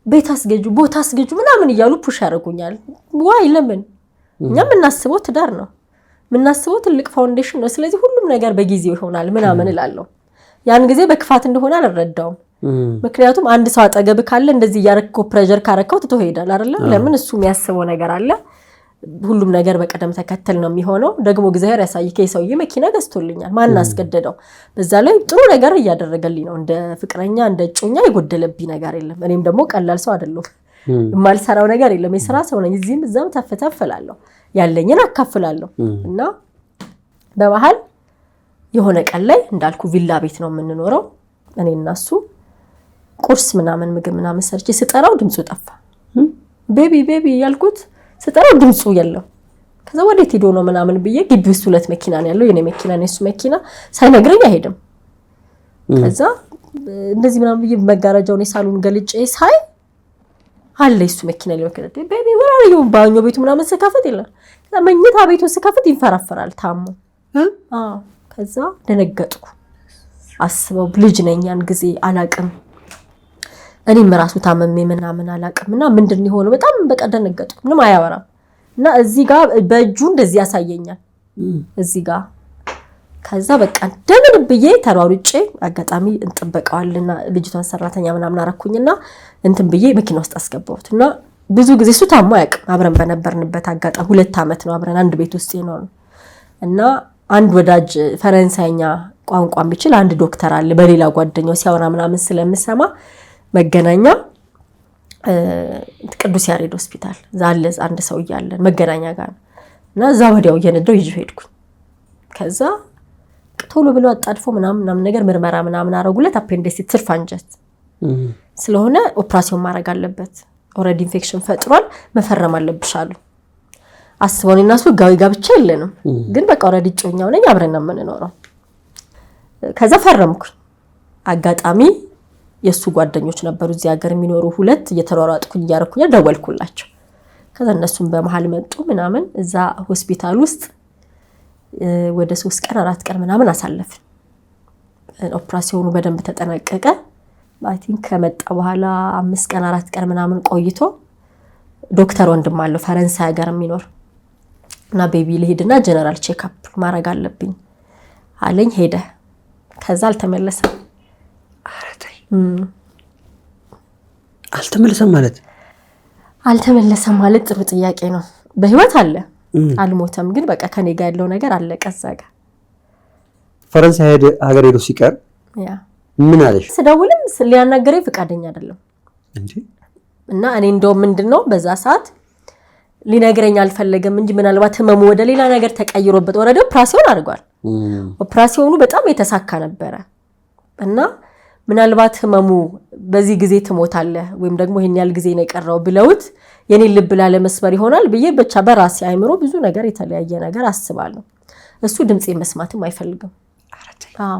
ቤት አስገጁ ቦታ አስገጁ ምናምን ይያሉ ፑሽ ያደርጉኛል ዋይ ለምን እኛም እናስበው ትዳር ነው ምናስበው ትልቅ ፋውንዴሽን ነው ስለዚህ ሁሉም ነገር በጊዜው ይሆናል ምናምን እላለሁ ያን ጊዜ በክፋት እንደሆነ አልረዳውም ምክንያቱም አንድ ሰው አጠገብ ካለ እንደዚህ ያረከው ፕሬሸር ካረከው ትቶ ሄዳል አይደል ለምን እሱ የሚያስበው ነገር አለ ሁሉም ነገር በቀደም ተከተል ነው የሚሆነው ደግሞ እግዚአብሔር ያሳየከ ሰውዬ መኪና ገዝቶልኛል ማን አስገደደው በዛ ላይ ጥሩ ነገር እያደረገልኝ ነው እንደ ፍቅረኛ እንደ ጮኛ ይጎደለብኝ ነገር የለም እኔም ደግሞ ቀላል ሰው አይደለም የማልሰራው ነገር የለም የሥራ ሰው ነኝ እዚህም እዛም ተፈተፈልላለሁ ያለኝን አካፍላለሁ እና በመሃል የሆነ ቀን ላይ እንዳልኩ ቪላ ቤት ነው የምንኖረው እኔና እሱ ቁርስ ምናምን ምግብ ምናምን ሰርቼ ስጠራው ድምጹ ጠፋ ቤቢ ያልኩት ስጠራው ድምጹ የለም ከዛ ወዴት ሄዶ ነው ምናምን ብዬ ግቢ ውስጥ ሁለት መኪና ነው ያለው የኔ መኪና ነው እሱ መኪና ሳይነግረኝ አይሄድም ከዛ እንደዚህ ምናምን ብዬ መጋረጃውን የሳሎን ገልጬ ሳይ አለ እሱ መኪና ሊወከለ ቤቢ ወራሪው ባኞ ቤቱ ምናምን ስከፍት ይላል ከዛ መኝታ ቤቱን ስከፍት ይንፈራፈራል ታሞ ከዛ ደነገጥኩ አስበው ልጅ ነኝ ያን ጊዜ አላቅም እኔም ራሱ ታመሜ ምናምን አላቅምና ምንድነው ሆኖ በጣም በቃ ደነገጥኩ ምንም አያወራም እና እዚህ ጋር በእጁ እንደዚህ ያሳየኛል እዚህ ጋር ከዛ በቃ ደምን ብዬ ተሯሩጬ አጋጣሚ እንጥበቀዋልና ልጅቷን ሰራተኛ ምናምን አረኩኝና እንትን ብዬ መኪና ውስጥ አስገባሁትና ብዙ ጊዜ እሱ ታሞ ያቅም አብረን በነበርንበት አጋጣሚ 2 አመት ነው አብረን አንድ ቤት ውስጥ ነው እና አንድ ወዳጅ ፈረንሳይኛ ቋንቋ የሚችል አንድ ዶክተር አለ በሌላ ጓደኛው ሲያወራ ምናምን ስለምሰማ መገናኛ ቅዱስ ያሬድ ሆስፒታል ዛለዝ አንድ ሰው ይያለን መገናኛ ጋር እና እዛ ወዲያው እየነደው ይዤ ሄድኩኝ ከዛ ቶሎ ብሎ አጣድፎ ምናምን ነገር ምርመራ ምናምን አረጉለት አፔንዲክስ ትርፍ አንጀት ስለሆነ ኦፕራሲዮን ማድረግ አለበት ኦሬዲ ኢንፌክሽን ፈጥሯል መፈረም አለብሻሉ አስቦን እናሱ ጋብቻ የለንም ግን በቃ ኦሬዲ ጮኛው ነኝ አብረን ነው የምንኖረው ከዛ ፈረምኩኝ። አጋጣሚ የሱ ጓደኞች ነበሩ እዚህ ሀገር የሚኖሩ 2 እየተሯሯጥኩኝ ያረኩኝ ደወልኩላቸው። ከዛ እነሱም በመሃል መጡ ምናምን እዛ ሆስፒታል ውስጥ ወደ 3 ቀን 4 ቀን ምናምን አሳለፍን። ኦፕራሲዮኑ በደንብ ተጠናቀቀ። አይ ቲንክ ከመጣ በኋላ 5 ቀን 4 ቀን ምናምን ቆይቶ ዶክተር ወንድም አለው ፈረንሳይ ሀገር የሚኖር እና ቤቢ ልሄድና ጀነራል ቼክአፕ ማድረግ አለብኝ አለኝ። ሄደ። ከዛ አልተመለሰም። አረታይ አልተመለሰም ማለት ጥሩ ጥያቄ ነው። በህይወት አለ አልሞተም፣ ግን በቃ ከኔ ጋር ያለው ነገር አለቀ። እዛ ጋር ፈረንሳይ ሀገር ሄዶ ሲቀር ምን አለሽ? ስደውልም ሊያናገረኝ ፈቃደኛ አይደለም እንዴ። እና እኔ እንደውም ምንድነው በዛ ሰዓት ሊነግረኝ አልፈለገም እንጂ ምናልባት ህመሙ ወደ ሌላ ነገር ተቀይሮበት ወረደ ኦፕራሲዮን አድርጓል። ኦፕራሲዮኑ በጣም የተሳካ ነበረ እና ምናልባት ህመሙ በዚህ ጊዜ ትሞታለህ ወይም ደግሞ ይሄን ያህል ጊዜ ነው የቀረው ብለውት የኔ ልብ ላለ መስበር ይሆናል ብዬ ብቻ በራሴ አይምሮ ብዙ ነገር የተለያየ ነገር አስባለሁ። እሱ ድምጽ መስማትም አይፈልግም። አዎ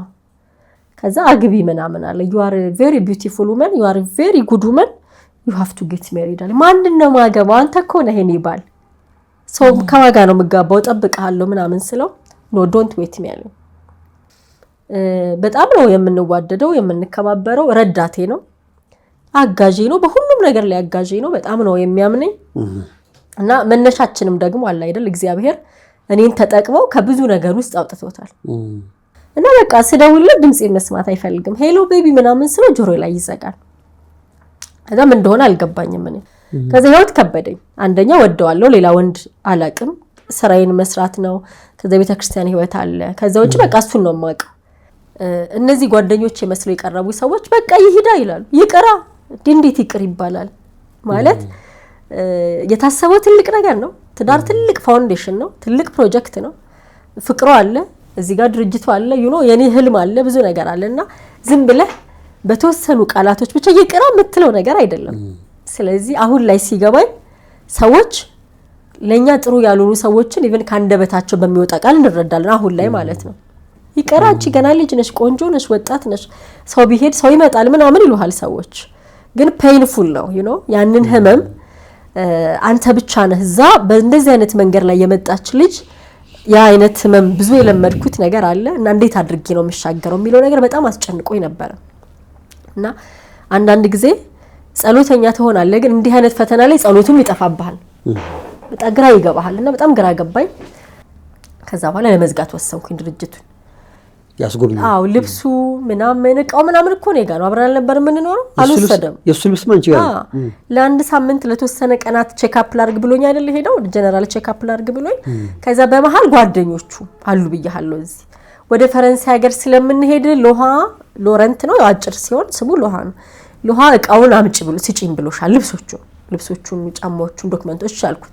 ከዛ አግቢ ምናምን አለ። you are a very beautiful woman, you are a very good woman, you have to get married አለ። ማንነው ማገባው? አንተ እኮ ነህ የኔ ባል፣ ሰው ከማጋ ነው የምጋባው፣ ጠብቀሃለሁ ምናምን ስለው no don't wait me አለ። በጣም ነው የምንዋደደው የምንከባበረው። ረዳቴ ነው፣ አጋዤ ነው፣ በሁሉም ነገር ላይ አጋዤ ነው። በጣም ነው የሚያምነኝ እና መነሻችንም ደግሞ አለ አይደል እግዚአብሔር እኔን ተጠቅመው ከብዙ ነገር ውስጥ አውጥቶታል። እና በቃ ስደውልለት ድምጽ መስማት አይፈልግም። ሄሎ ቤቢ ምናምን ስለው ጆሮ ላይ ይዘጋል። ከዛም እንደሆነ አልገባኝም እኔ። ከዛ ህይወት ከበደኝ። አንደኛ ወደዋለሁ፣ ሌላ ወንድ አላቅም፣ ስራዬን መስራት ነው። ከዛ ቤተክርስቲያን ህይወት አለ። ከዛ ውጪ በቃ እሱን ነው የማውቀው። እነዚህ ጓደኞቼ መስለው የቀረቡ ሰዎች በቃ ይሄዳ ይላሉ። ይቅራ እንዴት ይቅር ይባላል? ማለት የታሰበው ትልቅ ነገር ነው። ትዳር ትልቅ ፋውንዴሽን ነው፣ ትልቅ ፕሮጀክት ነው። ፍቅሩ አለ፣ እዚህ ጋር ድርጅቱ አለ፣ የኔ ህልም አለ፣ ብዙ ነገር አለና ዝም ብለህ በተወሰኑ ቃላቶች ብቻ ይቅራ የምትለው ነገር አይደለም። ስለዚህ አሁን ላይ ሲገባኝ ሰዎች ለኛ ጥሩ ያልሆኑ ሰዎችን ኢቭን ካንደበታቸው በሚወጣ ቃል እንረዳለን አሁን ላይ ማለት ነው። ይቅራ አንቺ ገና ልጅ ነሽ፣ ቆንጆ ነሽ፣ ወጣት ነሽ፣ ሰው ቢሄድ ሰው ይመጣል ምናምን ይሉሃል ሰዎች። ግን ፔይንፉል ነው ያንን ህመም አንተ ብቻ ነህ እዛ በእንደዚህ አይነት መንገድ ላይ የመጣች ልጅ ያ አይነት ህመም ብዙ የለመድኩት ነገር አለ እና እንዴት አድርጌ ነው የምሻገረው የሚለው ነገር በጣም አስጨንቆኝ ነበር። እና አንዳንድ ጊዜ ጸሎተኛ ትሆናለህ፣ ግን እንዲህ አይነት ፈተና ላይ ጸሎቱም ይጠፋብሃል፣ በጣም ግራ ይገባሃል። እና በጣም ግራ ገባኝ። ከዛ በኋላ ለመዝጋት ወሰንኩኝ ድርጅቱን። ያስጎብኝ ልብሱ ምናምን እቃው ምናምን እኮ ነው ጋር አብረን ነበር የምንኖረው። አልወሰደም የሱ ልብስ ማንቺ ጋር ለአንድ ሳምንት ለተወሰነ ቀናት ቼክአፕ ላድርግ ብሎኝ አይደል ሄደው ጀነራል ቼክአፕ ላድርግ ብሎኝ። ከዛ በመሃል ጓደኞቹ አሉ ብያለሁ እዚህ ወደ ፈረንሳይ ሀገር ስለምንሄድ ሎረንት ነው አጭር ሲሆን ስሙ ሎሃ ነው። ሎሃ እቃውን አምጪ ብሎ ሲጪኝ ብሎሻል። ልብሶቹን ጫማዎቹን ዶክመንቶች አልኩት።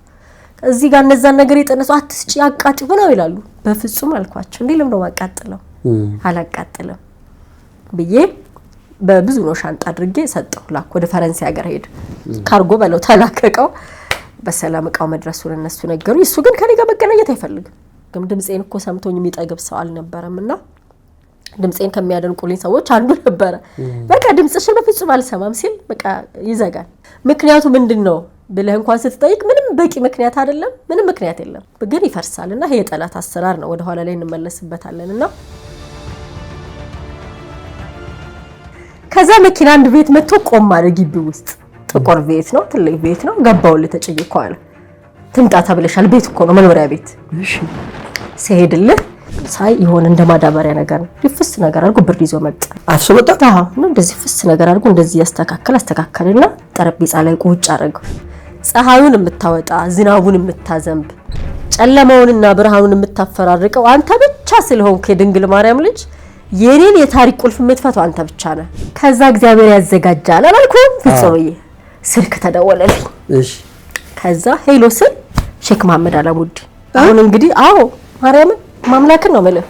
እዚህ ጋር እነዛን ነገር የጠነሱ አትስጪ አቃጥሉ ነው ይላሉ። በፍጹም አልኳቸው። እንዴ ለምን ነው ማቃጥለው? አላቃጥለም ብዬ በብዙ ነው ሻንጣ አድርጌ ሰጠው። ላክ ወደ ፈረንሳይ ሀገር ሄደ። ካርጎ በለው ተላከቀው። በሰላም እቃው መድረሱን እነሱ ነገሩ። እሱ ግን ከኔ ጋር መገናኘት አይፈልግም። ግን ድምጼን እኮ ሰምቶኝ የሚጠግብ ሰው አልነበረምና ድምጼን ከሚያደንቁልኝ ሰዎች አንዱ ነበረ። በቃ ድምጽሽን በፍጹም አልሰማም ሲል በቃ ይዘጋል። ምክንያቱ ምንድነው ብለህ እንኳን ስትጠይቅ ምንም በቂ ምክንያት አይደለም፣ ምንም ምክንያት የለም። ግን ይፈርሳልና ይሄ የጠላት አሰራር ነው። ወደ ኋላ ላይ እንመለስበታለንና ከዛ መኪና አንድ ቤት መጥቶ ቆም አለ ግቢ ውስጥ። ጥቁር ቤት ነው፣ ትልቅ ቤት ነው። ገባውልህ ተጨይቆ አለ ትምጣ ተብለሻል። ቤት እኮ ነው መኖሪያ ቤት። እሺ ሲሄድልህ ሳይ ይሆን እንደ ማዳበሪያ ነገር ነው። ፍስ ነገር አድርጎ ብርድ ይዞ መጣ። አፍሶመጣ ነው እንደዚህ ፍስ ነገር አድርጎ እንደዚህ ያስተካከለና ጠረጴዛ ላይ ቁጭ አደረገው። ፀሐዩን የምታወጣ ዝናቡን የምታዘንብ ጨለማውንና ብርሃኑን የምታፈራርቀው አንተ ብቻ ስለሆንክ የድንግል ማርያም ልጅ የኔን የታሪክ ቁልፍ የምትፈታው አንተ ብቻ ነህ። ከዛ እግዚአብሔር ያዘጋጃል አላልኩም? ፍጹምዬ ስልክ ተደወለልኝ። እሺ ከዛ ሄሎ ስል ሼክ መሐመድ አላሙዲ። አሁን እንግዲህ ማርያምን ማምላክን ነው ማለት